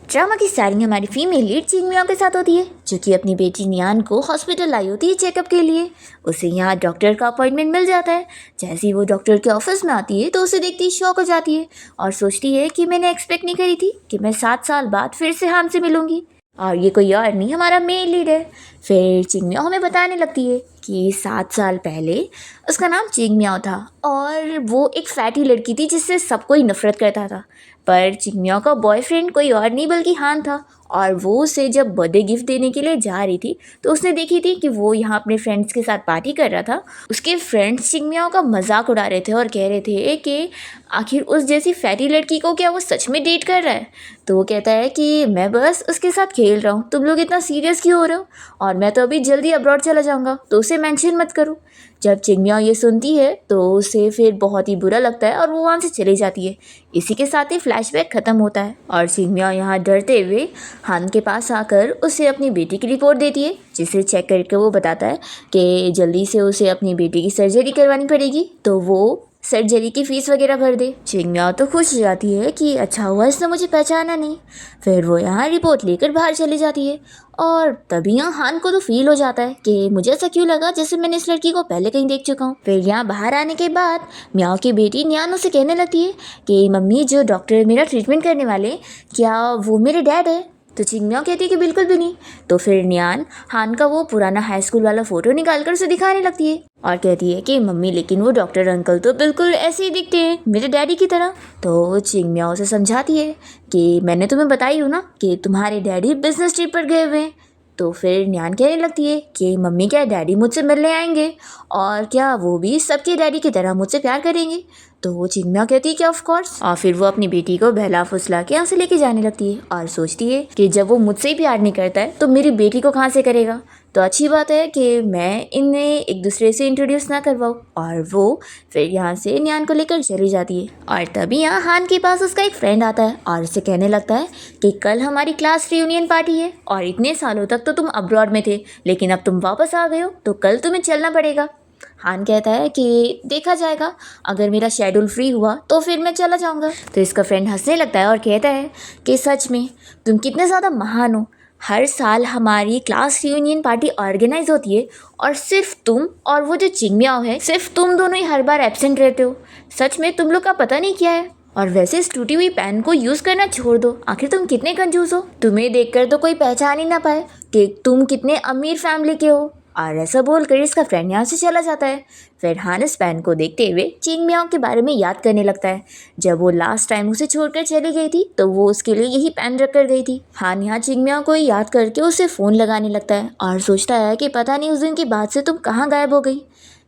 Drama की starring हमारी female lead चिंग मियाओ के साथ होती है, जो कि अपनी बेटी नियान को हॉस्पिटल लाई होती है चेकअप के लिए। उसे यहाँ डॉक्टर का अपॉइंटमेंट मिल जाता है। जैसे ही वो डॉक्टर के ऑफिस में आती है तो उसे देखती ही शॉक हो जाती है और सोचती है कि मैंने एक्सपेक्ट नहीं करी थी कि मैं 7 साल बाद फिर से हान से मिलूंगी, और ये कोई और नहीं हमारा मेल लीड है। फिर चिंग मियाओ हमें बताने लगती है कि 7 साल पहले उसका नाम चिंग मियाओ था और वो एक फैटी लड़की थी जिससे सब कोई नफरत करता था। पर चिंग मियाओ का बॉयफ्रेंड कोई और नहीं बल्कि हान था, और वो उसे जब बर्थडे गिफ्ट देने के लिए जा रही थी तो उसने देखी थी कि वो यहाँ अपने फ्रेंड्स के साथ पार्टी कर रहा था। उसके फ्रेंड्स चिंग मियाओ का मजाक उड़ा रहे थे और कह रहे थे कि आखिर उस जैसी फैटी लड़की को क्या वो सच में डेट कर रहा है। तो वो कहता है कि मैं बस उसके साथ खेल रहा हूँ, तुम लोग इतना सीरियस क्यों हो रहे हो, और मैं तो अभी जल्दी अब्रॉड चला जाऊँगा, तो उसे मेंशन मत करो। जब चिंग मियाओ ये सुनती है तो उसे फिर बहुत ही बुरा लगता है और वो वहाँ से चली जाती है। इसी के साथ ही फ्लैशबैक खत्म होता है और चिंग मियाओ यहाँ डरते हुए हान के पास आकर उसे अपनी बेटी की रिपोर्ट देती है, जिसे चेक करके वो बताता है कि जल्दी से उसे अपनी बेटी की सर्जरी करवानी पड़ेगी, तो वो सर्जरी की फ़ीस वगैरह भर दे। चिंग मियाओ तो खुश हो जाती है कि अच्छा हुआ इसने मुझे पहचाना नहीं। फिर वो यहाँ रिपोर्ट लेकर बाहर चली जाती है और तभी यहाँ हान को तो फील हो जाता है कि मुझे ऐसा क्यों लगा जैसे मैंने इस लड़की को पहले कहीं देख चुका हूँ। फिर यहाँ बाहर आने के बाद मियाओ की बेटी नियान उसे कहने लगती है कि मम्मी, जो डॉक्टर मेरा ट्रीटमेंट करने वाले, क्या वो मेरे डैड है? तो चिंग मियाओ कहती है कि बिल्कुल भी नहीं। तो फिर नियान हान का वो पुराना हाई स्कूल वाला फ़ोटो निकाल कर उसे दिखाने लगती है और कहती है कि मम्मी, लेकिन वो डॉक्टर अंकल तो बिल्कुल ऐसे ही दिखते हैं, मेरे डैडी की तरह। तो चिंग मियाओ से समझाती है कि मैंने तुम्हें बताई हूँ ना कि तुम्हारे डैडी बिजनेस ट्रिप पर गए हुए हैं। तो फिर नियान कहने लगती है कि मम्मी, क्या डैडी मुझसे मिलने आएंगे, और क्या वो भी सबके डैडी की तरह मुझसे प्यार करेंगे? तो वो चिंग मियाओ कहती है कि ऑफ कोर्स, और फिर वो अपनी बेटी को बहला फुसला के यहाँ से लेके जाने लगती है और सोचती है कि जब वो मुझसे ही प्यार नहीं करता है तो मेरी बेटी को कहाँ से करेगा। तो अच्छी बात है कि मैं इन्हें एक दूसरे से इंट्रोड्यूस ना करवाऊँ, और वो फिर यहाँ से नियान को लेकर चली जाती है। और तभी यहाँ हान के पास उसका एक फ्रेंड आता है और उसे कहने लगता है कि कल हमारी क्लास रियूनियन पार्टी है और इतने सालों तक तो तुम अब्रॉड में थे, लेकिन अब तुम वापस आ गए हो तो कल तुम्हें चलना पड़ेगा। हान कहता है कि देखा जाएगा, अगर मेरा शेड्यूल फ्री हुआ तो फिर मैं चला जाऊँगा। तो इसका फ्रेंड हंसने लगता है और कहता है कि सच में तुम कितने ज़्यादा महान हो, हर साल हमारी क्लास रियूनियन पार्टी ऑर्गेनाइज होती है और सिर्फ तुम और वो जो चिंग मियाओ है, सिर्फ तुम दोनों ही हर बार एब्सेंट रहते हो। सच में तुम लोग का पता नहीं क्या है, और वैसे इस टूटी हुई पेन को यूज़ करना छोड़ दो, आखिर तुम कितने कंजूस हो, तुम्हें देखकर तो कोई पहचान ही ना पाए कि तुम कितने अमीर फैमिली के हो। और ऐसा बोलकर इसका फ्रेंड यहाँ से चला जाता है। फिर हान इस पेन को देखते हुए चिंग मियाओ के बारे में याद करने लगता है। जब वो लास्ट टाइम उसे छोड़कर चली गई थी तो वो उसके लिए यही पेन रख कर गई थी। हान यहाँ चिंग मियाओ को याद करके उसे फ़ोन लगाने लगता है और सोचता है कि पता नहीं उस दिन के बाद से तुम कहाँ गायब हो गई।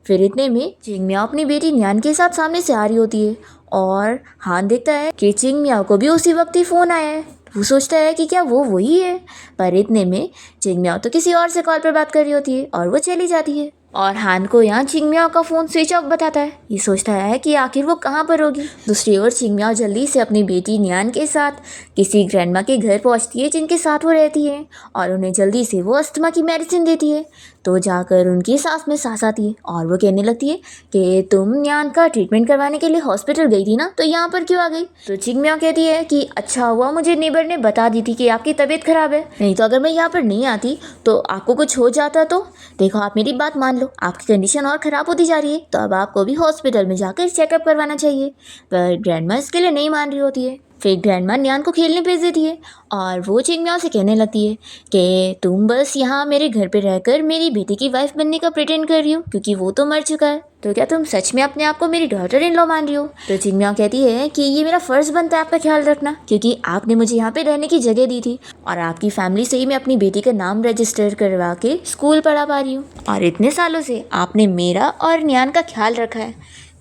फिर इतने में चिंग मियाओ अपनी बेटी नियान के साथ सामने से आ रही होती है और हान देखता है कि चिंग मियाओ को भी उसी वक्त ही फ़ोन आया है। वो सोचता है कि क्या वो वही है, पर इतने में चिंग मियाओ तो किसी और से कॉल पर बात कर रही होती है और वो चली जाती है। और हान को यहाँ चिंग मियाओ का फ़ोन स्विच ऑफ बताता है। ये सोचता है कि आखिर वो कहाँ पर होगी। दूसरी ओर चिंग मियाओ जल्दी से अपनी बेटी नियान के साथ किसी ग्रैंडमा के घर पहुँचती है जिनके साथ वो रहती है, और उन्हें जल्दी से वो अस्थमा की मेडिसिन देती है। तो जाकर उनकी सांस में सांस आती है और वो कहने लगती है कि तुम नियान का ट्रीटमेंट करवाने के लिए हॉस्पिटल गई थी ना, तो यहाँ पर क्यों आ गई? तो चिंग मियाओ कहती है कि अच्छा हुआ मुझे नेबर ने बता दी थी कि आपकी तबीयत खराब है, नहीं तो अगर मैं यहाँ पर नहीं आती तो आपको कुछ हो जाता। तो देखो, आप मेरी बात मान लो, आपकी कंडीशन और ख़राब होती जा रही है, तो अब आपको भी हॉस्पिटल में जाकर चेकअप करवाना चाहिए। पर ग्रैंडमा इसके लिए नहीं मान रही होती है। फिर ग्रैंडमा नियान को खेलने भेज देती है और वो चिंग मियाओ से कहने लगती है कि तुम बस यहाँ मेरे घर पे रहकर मेरी बेटी की वाइफ बनने का प्रिटेंड कर रही हो, क्योंकि वो तो मर चुका है। तो क्या तुम सच में अपने आप को मेरी डॉटर इन लॉ मान रही हो? तो चिंग मियाओ कहती है कि ये मेरा फ़र्ज़ बनता है आपका ख्याल रखना, क्योंकि आपने मुझे यहाँ पे रहने की जगह दी थी और आपकी फैमिली से ही मैं अपनी बेटी का नाम रजिस्टर करवा के स्कूल पढ़ा पा रही हूँ, और इतने सालों से आपने मेरा और नियान का ख्याल रखा है,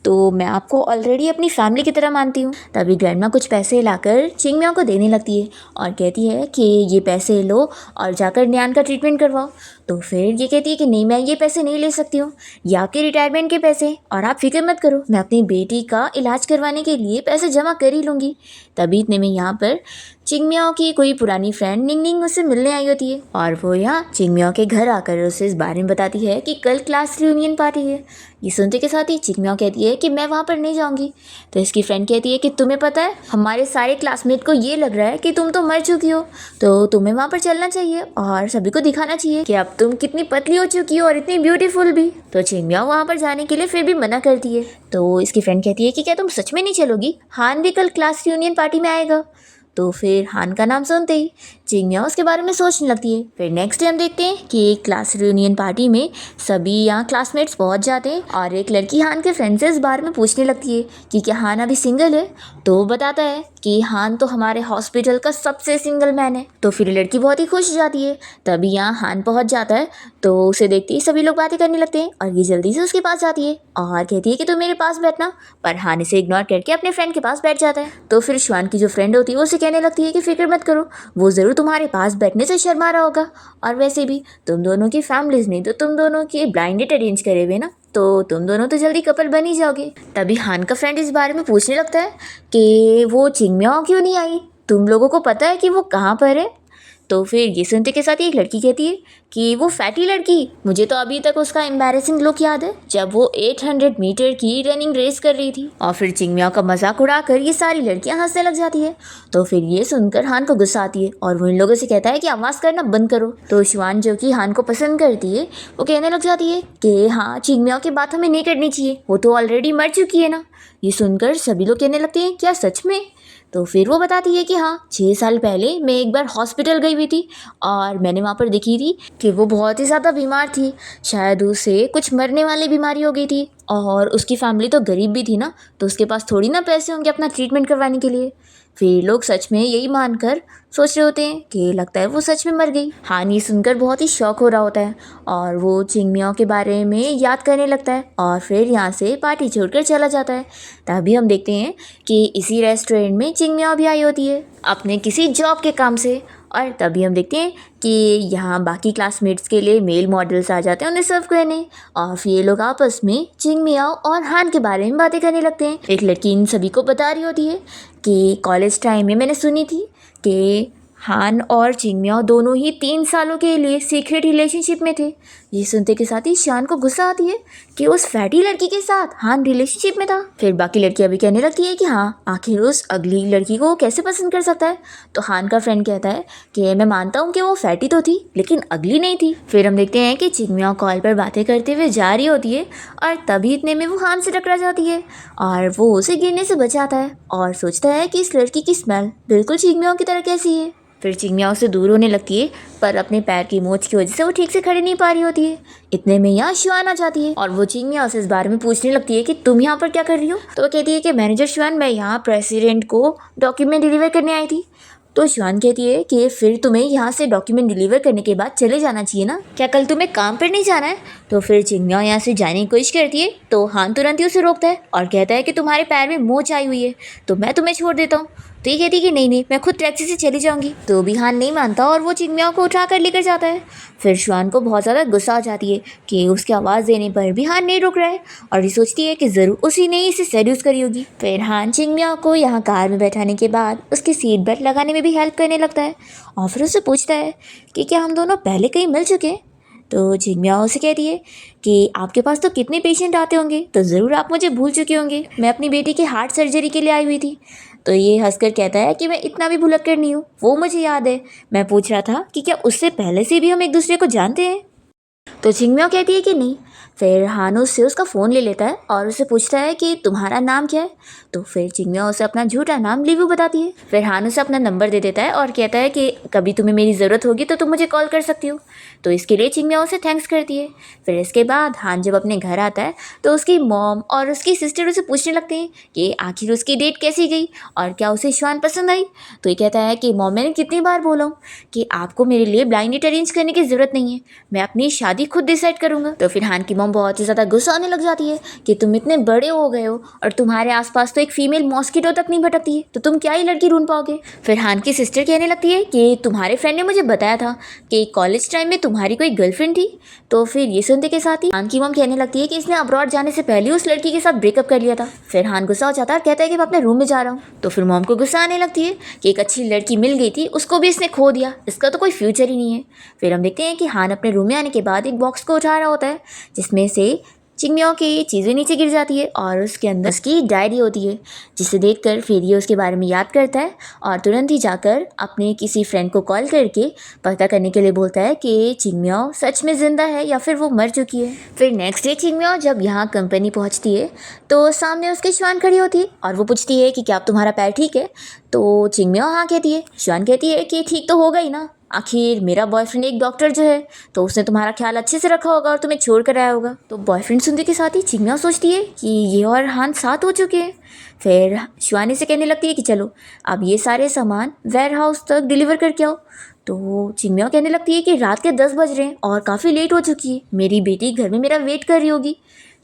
तो मैं आपको ऑलरेडी अपनी फैमिली की तरह मानती हूँ। तभी ग्रैंडमा कुछ पैसे लाकर चिंग मियाओ को देने लगती है और कहती है कि ये पैसे लो और जाकर नियान का ट्रीटमेंट करवाओ। तो फिर ये कहती है कि नहीं, मैं ये पैसे नहीं ले सकती हूँ, ये आपके रिटायरमेंट के पैसे, और आप फिक्र मत करो, मैं अपनी बेटी का इलाज करवाने के लिए पैसे जमा कर ही लूँगी। तभी इतने में यहाँ पर चिंगमियाओ की कोई पुरानी फ्रेंड निंग निंग उससे मिलने आई होती है और वो यहाँ चिंगमियाओ के घर आकर उसे इस बारे में बताती है कि कल क्लास रियूनियन पार्टी है। ये सुनते के साथ ही चिंगमियाओ कहती है कि मैं वहाँ पर नहीं जाऊँगी। तो इसकी फ्रेंड कहती है कि तुम्हें पता है हमारे सारे क्लासमेट को ये लग रहा है कि तुम तो मर चुकी हो, तो तुम्हें वहाँ पर चलना चाहिए और सभी को दिखाना चाहिए कि अब तुम कितनी पतली हो चुकी हो और इतनी ब्यूटीफुल भी। तो चिंगमियाओ वहाँ पर जाने के लिए फिर भी मना करती है। तो इसकी फ्रेंड कहती है कि क्या तुम सच में नहीं चलोगी, हान भी कल क्लास रियूनियन पार्टी में आएगा। तो फिर हान का नाम सुनते ही चिंगमियाओ उसके बारे में सोचने लगती है। फिर नेक्स्ट डे हम देखते हैं कि क्लास रियूनियन पार्टी में सभी यहाँ क्लासमेट्स पहुँच जाते हैं और एक लड़की हान के फ्रेंड से इस बारे में पूछने लगती है कि क्या हान अभी सिंगल है। तो वो बताता है कि हान तो हमारे हॉस्पिटल का सबसे सिंगल मैन है। तो फिर लड़की बहुत ही खुश हो जाती है। तभी यहाँ हान पहुँच जाता है तो उसे देखते ही सभी लोग बातें करने लगते हैं और ये जल्दी से उसके पास जाती है और कहती है कि तुम मेरे पास बैठना, पर हान इसे इग्नोर करके अपने फ्रेंड के पास बैठ जाता है। तो फिर श्वान की जो फ्रेंड होती है वो उसे कहने लगती है कि फिक्र मत करो, वो ज़रूर तुम्हारे पास बैठने से शर्मा रहा होगा, और वैसे भी तुम दोनों की फैमिलीज नहीं तो तुम दोनों की ब्लाइंड डेट अरेंज करे हुए ना, तो तुम दोनों तो जल्दी कपल बन ही जाओगे। तभी हान का फ्रेंड इस बारे में पूछने लगता है कि वो चिंगमियाओ क्यों नहीं आई, तुम लोगों को पता है कि वो कहाँ पर है। तो फिर ये सुनते के साथ ही एक लड़की कहती है कि वो फैटी लड़की, मुझे तो अभी तक उसका एम्बैरेसिंग लुक याद है जब वो 800 मीटर की रनिंग रेस कर रही थी। और फिर चिंगमियाओ का मजाक उड़ाकर ये सारी लड़कियां हंसने लग जाती है। तो फिर ये सुनकर हान को गुस्सा आती है और वो इन लोगों से कहता है कि आवाज़ करना बंद करो। तो श्वान जो कि हान को पसंद करती है वो कहने लग जाती है कि हाँ, चिंगमियाओ की बात हमें नहीं करनी चाहिए, वो तो ऑलरेडी मर चुकी है ना। ये सुनकर सभी लोग कहने लगते हैं क्या सच में। तो फिर वो बताती है कि हाँ, 6 साल पहले मैं एक बार हॉस्पिटल गई हुई थी और मैंने वहाँ पर देखी थी कि वो बहुत ही ज़्यादा बीमार थी, शायद उसे कुछ मरने वाली बीमारी हो गई थी और उसकी फैमिली तो गरीब भी थी ना, तो उसके पास थोड़ी ना पैसे होंगे अपना ट्रीटमेंट करवाने के लिए। फिर लोग सच में यही मानकर सोच रहे होते हैं कि लगता है वो सच में मर गई। हान ये सुनकर बहुत ही शौक हो रहा होता है और वो चिंगमियाओ के बारे में याद करने लगता है और फिर यहाँ से पार्टी छोड़कर चला जाता है। तभी हम देखते हैं कि इसी रेस्टोरेंट में चिंगमियाओ भी आई होती है अपने किसी जॉब के काम से। और तभी हम देखते हैं कि यहाँ बाकी क्लासमेट्स के लिए मेल मॉडल्स आ जाते हैं उन्हें सर्व करने, और फिर ये लोग आपस में चिंगमियाओ और हान के बारे में बातें करने लगते हैं। एक लड़की इन सभी को बता रही होती है कि कॉलेज टाइम में मैंने सुनी थी कि हान और चिंगमियाओ दोनों ही 3 सालों के लिए सीक्रेट रिलेशनशिप में थे। ये सुनते के साथ ही शान को गुस्सा आती है कि उस फैटी लड़की के साथ हान रिलेशनशिप में था। फिर बाकी लड़कियां भी कहने लगती है कि हाँ, आखिर उस अगली लड़की को कैसे पसंद कर सकता है। तो हान का फ्रेंड कहता है कि मैं मानता हूँ कि वो फैटी तो थी लेकिन अगली नहीं थी। फिर हम देखते हैं कि चिंगमियाओ कॉल पर बातें करते हुए जा रही होती है और तभी इतने में वो हान से टकरा जाती है और वो उसे गिरने से बचाता है और सोचता है कि इस लड़की की स्मेल बिल्कुल चिंगमियाओ की तरह कैसी है। फिर चिंगमियाओ से दूर होने लगती है पर अपने पैर की मोच की वजह से वो ठीक से खड़ी नहीं पा रही होती है। इतने में यहाँ श्वान आ जाती है और वो चिंगमियाओ से इस बारे में पूछने लगती है कि तुम यहाँ पर क्या कर रही हो। तो वो कहती है कि मैनेजर श्वान, मैं यहाँ प्रेसिडेंट को डॉक्यूमेंट डिलीवर करने आई थी। तो श्वान कहती है कि फिर तुम्हें यहाँ से डॉक्यूमेंट डिलीवर करने के बाद चले जाना चाहिए ना, क्या कल तुम्हें काम पर नहीं जाना है। तो फिर चिंगमियाओ यहाँ से जाने की कोशिश करती है तो हान तुरंत ही उसे रोकता है और कहता है कि तुम्हारे पैर में मोच आई हुई है तो मैं तुम्हें छोड़ देता हूँ। तो ये कहती है कि नहीं नहीं, मैं खुद टैक्सी से चली जाऊंगी। तो भी हान नहीं मानता और वो चिंगमियाओ को उठा कर लेकर जाता है। फिर श्वान को बहुत ज़्यादा गुस्सा आ जाती है कि उसकी आवाज़ देने पर भी हान नहीं रुक रहा है और ये सोचती है कि ज़रूर उसी ने इसे सेड्यूस करी होगी। फिर हान चिंगमियाओ को यहाँ कार में बैठाने के बाद उसकी सीट बेल्ट लगाने में भी हेल्प करने लगता है और फिर उससे पूछता है कि क्या हम दोनों पहले कहीं मिल चुके हैं। तो चिंगमियाओ से कहती है कि आपके पास तो कितने पेशेंट आते होंगे, तो ज़रूर आप मुझे भूल चुके होंगे, मैं अपनी बेटी की हार्ट सर्जरी के लिए आई हुई थी। तो ये हंसकर कहता है कि मैं इतना भी भुलक्कड़ नहीं हूँ, वो मुझे याद है। मैं पूछ रहा था कि क्या उससे पहले से भी हम एक दूसरे को जानते हैं। तो चिंगमियाओ कहती है कि नहीं। फिर हान उससे उसका फ़ोन ले लेता है और उससे पूछता है कि तुम्हारा नाम क्या है। तो फिर चिंगमियाओ उसे अपना झूठा नाम लीवू बताती है। फिर हान उसे अपना नंबर दे देता है और कहता है कि कभी तुम्हें मेरी ज़रूरत होगी तो तुम मुझे कॉल कर सकती हो। तो इसके लिए चिंगमियाओ उसे थैंक्स करती है। फिर इसके बाद हान जब अपने घर आता है तो उसकी मॉम और उसकी सिस्टर उसे पूछने लगते हैं कि आखिर उसकी डेट कैसी गई और क्या उसे श्वान पसंद आई। तो ये कहता है कि मॉम, मैंने कितनी बार बोला हूँ कि आपको मेरे लिए ब्लाइंड डेट अरेंज करने की ज़रूरत नहीं है, मैं अपनी शादी खुद डिसाइड करूँगा। तो फिर हान की मॉम बहुत ही ज़्यादा गुस्सा आने लग जाती है कि तुम इतने बड़े हो गए हो और तुम्हारे आसपास तो तो एक फीमेल मॉस्किटो तक नहीं भटकती है, तो तुम क्या ही लड़की ढूंढ पाओगे। फिर हान की सिस्टर कहने लगती है कि तुम्हारे फ्रेंड ने मुझे बताया था कि कॉलेज टाइम में तुम्हारी कोई गर्लफ्रेंड थी। तो फिर ये सुनते के साथ ही हान की मम कहने लगती है कि इसने अब्रॉड जाने से पहले उस लड़की के साथ ब्रेकअप कर लिया था। फिर हान गुस्सा हो जाता है और कहता है कि मैं अपने रूम में जा रहा हूँ। तो फिर मॉम को गुस्सा आने लगती है कि एक अच्छी लड़की मिल गई थी, उसको भी इसने खो दिया, इसका तो कोई फ्यूचर ही नहीं है। फिर हम देखते हैं कि हान अपने रूम में आने के बाद एक बॉक्स को उठा रहा होता है जिसमें से चिंगमियों की चीज़ें नीचे गिर जाती है और उसके अंदर उसकी डायरी होती है, जिसे देखकर फिर ये उसके बारे में याद करता है और तुरंत ही जाकर अपने किसी फ्रेंड को कॉल करके पता करने के लिए बोलता है कि चिंगमियों सच में ज़िंदा है या फिर वो मर चुकी है। फिर नेक्स्ट डे चिंगमियों जब यहाँ कंपनी पहुँचती है तो सामने उसकी श्वान खड़ी होती है और वो पूछती है कि क्या अब तुम्हारा पैर ठीक है। तो चिंगमियों हाँ कहती है। श्वान कहती है कि ठीक तो होगा ही ना, आखिर मेरा बॉयफ्रेंड एक डॉक्टर जो है तो उसने तुम्हारा ख्याल अच्छे से रखा होगा और तुम्हें छोड़ कर आया होगा। तो बॉयफ्रेंड सुनने के साथ ही चिंगमियाँ सोचती है कि ये और हान साथ हो चुके हैं। फिर शिवानी से कहने लगती है कि चलो अब ये सारे सामान वेयर हाउस तक डिलीवर करके आओ। तो चिंगमियाँ कहने लगती है कि रात के 10 बज रहे हैं और काफ़ी लेट हो चुकी है, मेरी बेटी घर में मेरा वेट कर रही होगी।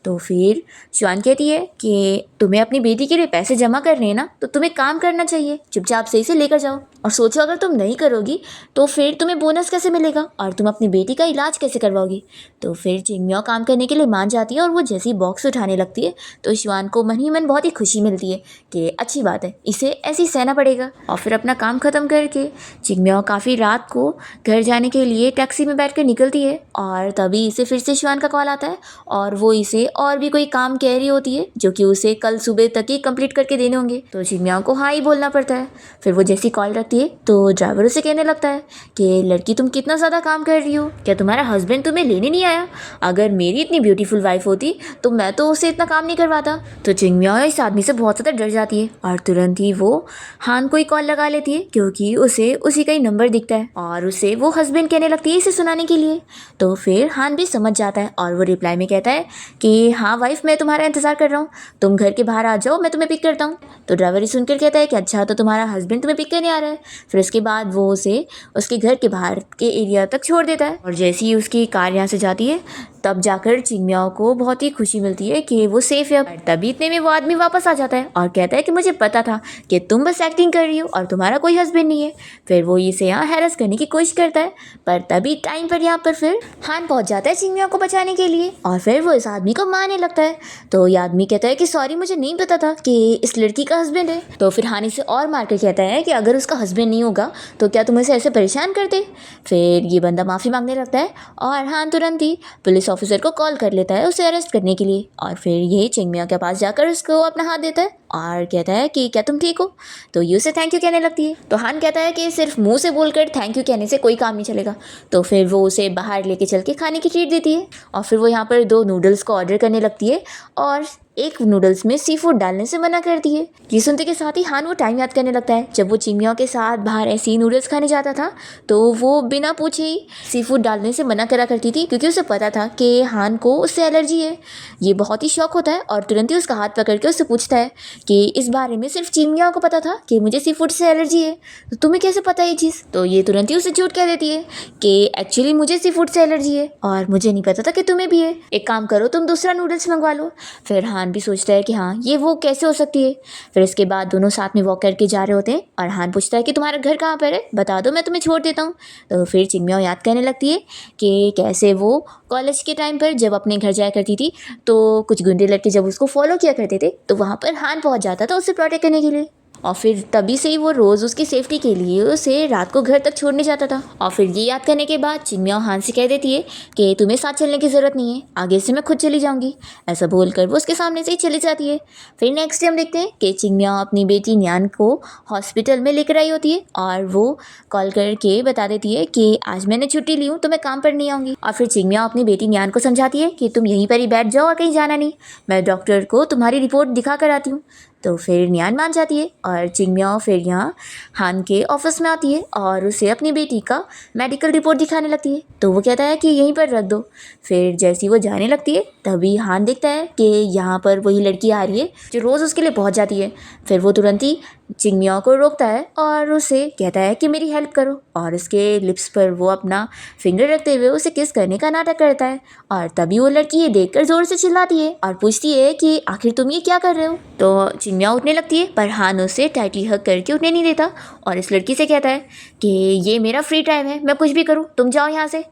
तो फिर शिवान कहती है कि तुम्हें अपनी बेटी के लिए पैसे जमा करने हैं ना, तो तुम्हें काम करना चाहिए, चुपचाप सही से लेकर जाओ और सोचो अगर तुम नहीं करोगी तो फिर तुम्हें बोनस कैसे मिलेगा और तुम अपनी बेटी का इलाज कैसे करवाओगी। तो फिर चिंगमियाँ काम करने के लिए मान जाती है और वो जैसे ही बॉक्स उठाने लगती है तो शिवान को मन ही मन बहुत ही खुशी मिलती है कि अच्छी बात है, इसे ऐसे ही सहना पड़ेगा। और फिर अपना काम ख़त्म करके चिंगमियाँ काफ़ी रात को घर जाने के लिए टैक्सी में बैठ कर निकलती है और तभी इसे फिर से शिवान का कॉल आता है और वो इसे और भी कोई काम कह रही होती है जो कि उसे कल सुबह तक ही कंप्लीट करके देने होंगे। तो चिंगमियाँ को हाँ ही बोलना पड़ता है। फिर वो जैसी कॉल रखती है तो ड्राइवर उसे कहने लगता है कि लड़की तुम कितना ज़्यादा काम कर रही हो, क्या तुम्हारा हस्बैंड तुम्हें लेने नहीं आया? अगर मेरी इतनी ब्यूटीफुल वाइफ होती तो मैं तो उसे इतना काम नहीं करवाता। तो चिंगमियाँ इस आदमी से बहुत ज़्यादा डर जाती है और तुरंत ही वो हान को ही कॉल लगा लेती है क्योंकि उसे उसी का ही नंबर दिखता है और उसे वो हस्बैंड कहने लगती है इसे सुनाने के लिए। तो फिर हान भी समझ जाता है और वो रिप्लाई में कहता है कि हाँ वाइफ मैं तुम्हारा इंतज़ार कर रहा हूँ, तुम घर के बाहर आ जाओ, मैं तुम्हें पिक करता हूँ। तो ड्राइवर ही सुनकर कहता है कि अच्छा तो तुम्हारा हस्बैंड तुम्हें पिक करने आ रहा है। फिर उसके बाद वो उसे उसके घर के बाहर के एरिया तक छोड़ देता है और जैसे ही उसकी कार यहाँ से जाती है तब जाकर चिंगमियाँ को बहुत ही खुशी मिलती है कि वो सेफ है। तभी इतने में वो आदमी वापस आ जाता है और कहता है कि मुझे पता था कि तुम बस एक्टिंग कर रही हो और तुम्हारा कोई हस्बैंड नहीं है। फिर वो इसे यहाँ हैरेस करने की कोशिश करता है पर तभी टाइम पर यहाँ पर फिर हान पहुँच जाता है चिंगमियाँ को बचाने के लिए और फिर वो इस आदमी को मारने लगता है। तो ये आदमी कहता है कि सॉरी मुझे नहीं पता था कि इस लड़की का हस्बैंड है। तो फिर हान इसे और मार कर कहता है कि अगर उसका हस्बैंड नहीं होगा तो क्या तुम इसे ऐसे परेशान करते। फिर ये बंदा माफ़ी मांगने लगता है और हान तुरंत ही पुलिस ऑफिसर को कॉल कर लेता है उसे अरेस्ट करने के लिए और फिर ये चिंगमियाँ के पास जाकर उसको अपना हाथ देता है और कहता है कि क्या तुम ठीक हो। तो ये उसे थैंक यू कहने लगती है। तो हान कहता है कि सिर्फ मुंह से बोलकर थैंक यू कहने से कोई काम नहीं चलेगा। तो फिर वो उसे बाहर लेके चल के खाने की ट्रीट देती है और फिर वो यहाँ पर 2 नूडल्स को ऑर्डर करने लगती है और एक नूडल्स में सी फूड डालने से मना करती है। ये सुनते के साथ ही हान वो टाइम याद करने लगता है जब वो चिंगमियों के साथ बाहर ऐसे ही नूडल्स खाने जाता था तो वो बिना पूछे ही सी फूड डालने से मना करा करती थी क्योंकि उसे पता था कि हान को उससे एलर्जी है। ये बहुत ही शौक होता है और तुरंत ही उसका हाथ पकड़ के उससे पूछता है कि इस बारे में सिर्फ चिंगमियों को पता था कि मुझे सी फूड से एलर्जी है, तो तुम्हें कैसे पता ये चीज़। तो ये तुरंत ही उसे झूठ कह देती है कि एक्चुअली मुझे सी फूड से एलर्जी है और मुझे नहीं पता था कि तुम्हें भी है, एक काम करो तुम दूसरा नूडल्स मंगवा लो। फिर हान भी सोचता है कि हाँ ये वो कैसे हो सकती है। फिर इसके बाद दोनों साथ में वॉक करके जा रहे होते हैं और हान पूछता है कि तुम्हारा घर कहाँ पर है, बता दो मैं तुम्हें छोड़ देता हूँ। तो फिर चिंगमियाँ याद करने लगती है कि कैसे वो कॉलेज के टाइम पर जब अपने घर जाया करती थी तो कुछ गुंडे लड़के जब उसको फॉलो किया करते थे तो वहाँ पर हान पहुँच जाता था उसे प्रोटेक्ट करने के लिए और फिर तभी से ही वो रोज़ उसकी सेफ्टी के लिए उसे रात को घर तक छोड़ने जाता था। और फिर ये याद करने के बाद चिंगमियाँ हान से कह देती है कि तुम्हें साथ चलने की ज़रूरत नहीं है, आगे से मैं खुद चली जाऊँगी। ऐसा बोलकर वो उसके सामने से ही चली जाती है। फिर नेक्स्ट डे हम देखते हैं कि चिंगमियाँ अपनी बेटी न्यान को हॉस्पिटल में लेकर आई होती है और वो कॉल करके बता देती है कि आज मैंने छुट्टी ली हूँ तो मैं काम पर नहीं आऊँगी। और फिर चिंगमियाँ अपनी बेटी न्यान को समझाती है कि तुम यहीं पर ही बैठ जाओ और कहीं जाना नहीं, मैं डॉक्टर को तुम्हारी रिपोर्ट दिखा कर आती हूँ। तो फिर न्यान मान जाती है और चिंगमियाँ फिर यहाँ हान के ऑफिस में आती है और उसे अपनी बेटी का मेडिकल रिपोर्ट दिखाने लगती है। तो वो कहता है कि यहीं पर रख दो। फिर जैसी वो जाने लगती है तभी हान देखता है कि यहाँ पर वही लड़की आ रही है जो रोज़ उसके लिए पहुँच जाती है। फिर वो तुरंत ही चिंगमियाओ को रोकता है और उसे कहता है कि मेरी हेल्प करो, और उसके लिप्स पर वो अपना फिंगर रखते हुए उसे किस करने का नाटक करता है। और तभी वो लड़की ये देखकर जोर से चिल्लाती है और पूछती है कि आखिर तुम ये क्या कर रहे हो। तो चिंगमियाओ उठने लगती है, पर हान उसे टाइटली हग करके उठने नहीं देता और इस लड़की से कहता है कि ये मेरा फ्री टाइम है, मैं कुछ भी करूँ, तुम जाओ यहाँ से।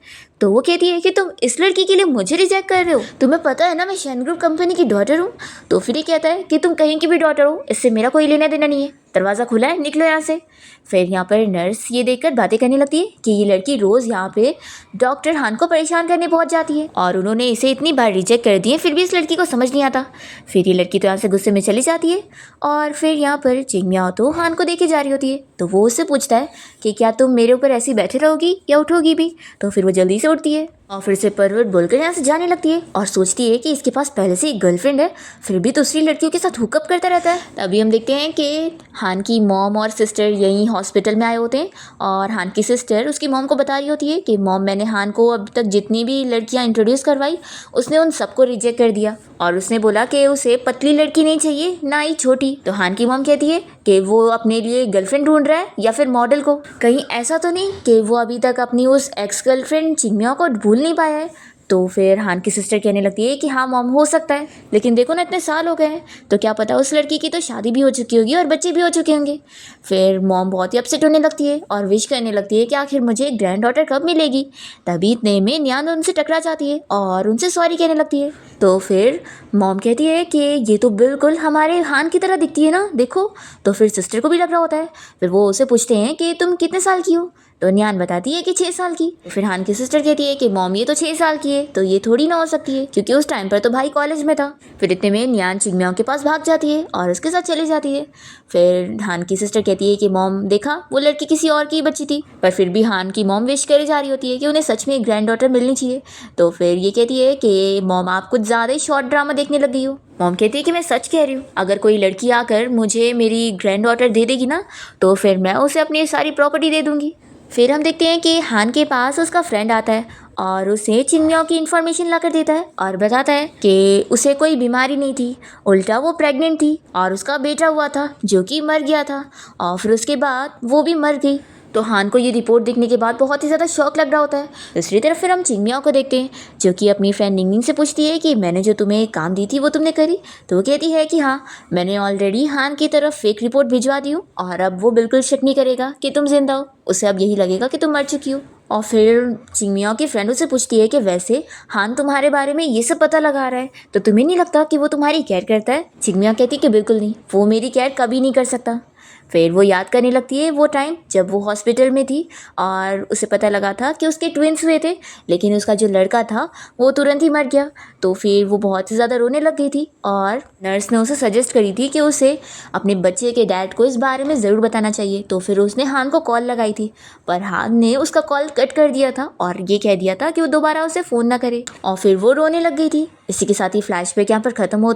तो वो कहती है कि तुम इस लड़की के लिए मुझे रिजेक्ट कर रहे हो, तुम्हें पता है ना मैं शेन ग्रुप कंपनी की डॉटर हूँ। तो फिर ये कहता है कि तुम कहीं की भी डॉटर हो, इससे मेरा कोई लेना देना नहीं है, दरवाज़ा खुला है, निकलो यहाँ से। फिर यहाँ पर नर्स ये देखकर बातें करने लगती है कि ये लड़की रोज़ यहाँ पे डॉक्टर हान को परेशान करने पहुँच जाती है और उन्होंने इसे इतनी बार रिजेक्ट कर दिए, फिर भी इस लड़की को समझ नहीं आता। फिर ये लड़की तो यहाँ से गुस्से में चली जाती है और फिर यहाँ पर चिंगमियाओ तो हान को देखे जा रही होती है। तो वो उससे पूछता है कि क्या तुम मेरे ऊपर ऐसी बैठे रहोगी या उठोगी भी। तो फिर वो जल्दी से उठती है और फिर से परवर्ट बोलकर यहाँ से जाने लगती है और सोचती है कि इसके पास पहले से एक गर्लफ्रेंड है, फिर भी दूसरी लड़कियों के साथ हुकअप करता रहता है। तभी हम देखते हैं कि हान की मॉम और सिस्टर यहीं हॉस्पिटल में आए होते हैं और हान की सिस्टर उसकी मॉम को बता रही होती है कि मॉम, मैंने हान को अब तक जितनी भी लड़कियां इंट्रोड्यूस करवाई उसने उन सबको रिजेक्ट कर दिया और उसने बोला कि उसे पतली लड़की नहीं चाहिए, ना ही छोटी। तो हान की मॉम कहती है कि वो अपने लिए गर्लफ्रेंड ढूंढ रहा है या फिर मॉडल को, कहीं ऐसा तो नहीं कि वो अभी तक अपनी उस एक्स गर्लफ्रेंड चिंगमियाओ को भूल नहीं पाया है। तो फिर हान की सिस्टर कहने लगती है कि हाँ मॉम, हो सकता है, लेकिन देखो ना इतने साल हो गए हैं, तो क्या पता उस लड़की की तो शादी भी हो चुकी होगी और बच्चे भी हो चुके होंगे। फिर मॉम बहुत ही अपसेट होने लगती है और विश करने लगती है कि आखिर मुझे एक ग्रैंड डॉटर कब मिलेगी। तभी इतने में न्यान उनसे टकरा जाती है और उनसे सॉरी कहने लगती है। तो फिर मॉम कहती है कि ये तो बिल्कुल हमारे हान की तरह दिखती है ना, देखो। तो फिर सिस्टर को भी लग रहा होता है। फिर वो उसे पूछते हैं कि तुम कितने साल की हो। तो न्यान बताती है कि 6 साल की। फिर हान की सिस्टर कहती है कि मॉम ये तो 6 साल की है, तो ये थोड़ी ना हो सकती है क्योंकि उस टाइम पर तो भाई कॉलेज में था। फिर इतने में न्यान चिंगमियाओ के पास भाग जाती है और उसके साथ चली जाती है। फिर हान की सिस्टर कहती है कि मॉम देखा, वो लड़की किसी और की बच्ची थी, पर फिर भी हान की मॉम विश करे जा रही होती है कि उन्हें सच में एक ग्रैंड डॉटर मिलनी चाहिए। तो फिर ये कहती है कि मॉम आप कुछ ज़्यादा ही शॉर्ट ड्रामा देखने लग गई हो। मॉम कहती है कि मैं सच कह रही हूँ, अगर कोई लड़की आकर मुझे मेरी ग्रैंड डॉटर दे देगी ना, तो फिर मैं उसे अपनी सारी प्रॉपर्टी दे दूँगी। फिर हम देखते हैं कि हान के पास उसका फ्रेंड आता है और उसे चिंगमियाओ की इन्फॉर्मेशन लाकर देता है और बताता है कि उसे कोई बीमारी नहीं थी, उल्टा वो प्रेग्नेंट थी और उसका बेटा हुआ था जो कि मर गया था और फिर उसके बाद वो भी मर गई। तो हान को ये रिपोर्ट देखने के बाद बहुत ही ज़्यादा शौक लग रहा होता है। दूसरी तरफ फिर हम चिंगमियाओ को देखते हैं जो कि अपनी फ्रेंड निंगनिंग से पूछती है कि मैंने जो तुम्हें काम दी थी वो तुमने करी। तो वो कहती है कि हाँ, मैंने ऑलरेडी हान की तरफ फेक रिपोर्ट भिजवा दी हूँ और अब वो बिल्कुल शक नहीं करेगा कि तुम जिंदा हो, उसे अब यही लगेगा कि तुम मर चुकी हो। और फिर चिंगमियाओ की फ्रेंड उसे पूछती है कि वैसे हान तुम्हारे बारे में ये सब पता लगा रहा है, तो तुम्हें नहीं लगता कि वो तुम्हारी केयर करता है। चिंगमियाओ कहती है कि बिल्कुल नहीं, वो मेरी केयर कभी नहीं कर सकता। फिर वो याद करने लगती है वो टाइम जब वो हॉस्पिटल में थी और उसे पता लगा था कि उसके ट्विंस हुए थे, लेकिन उसका जो लड़का था वो तुरंत ही मर गया। तो फिर वो बहुत ही ज़्यादा रोने लग गई थी और नर्स ने उसे सजेस्ट करी थी कि उसे अपने बच्चे के डैड को इस बारे में ज़रूर बताना चाहिए। तो फिर उसने हान को कॉल लगाई थी, पर हान ने उसका कॉल कट कर दिया था और ये कह दिया था कि वो दोबारा उसे फ़ोन ना करे, और फिर वो रोने लग गई थी। इसी के साथ ही फ्लैशबैक यहाँ पर ख़त्म हो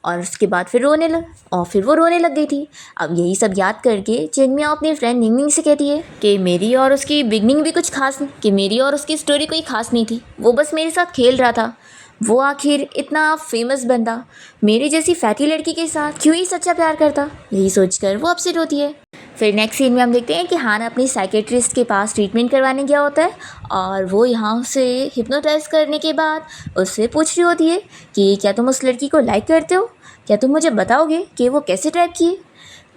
और उसके बाद फिर वो रोने लग गई थी। अब यही सब याद करके चिंगमियाओ अपनी फ्रेंड निंगनिंग से कहती है कि मेरी और उसकी बिगनिंग भी कुछ खास नहीं, कि मेरी और उसकी स्टोरी कोई खास नहीं थी, वो बस मेरे साथ खेल रहा था। वो आखिर इतना फेमस बंदा मेरी जैसी फैटी लड़की के साथ क्यों ही सच्चा प्यार करता, यही सोचकर वो अपसेट होती है। फिर नेक्स्ट सीन में हम देखते हैं कि हान अपनी साइकेट्रिस्ट के पास ट्रीटमेंट करवाने गया होता है और वो यहाँ से हिप्नोटाइज करने के बाद उससे पूछ रही होती है कि क्या तुम उस लड़की को लाइक करते हो, क्या तुम मुझे बताओगे कि वो कैसे टाइप की है।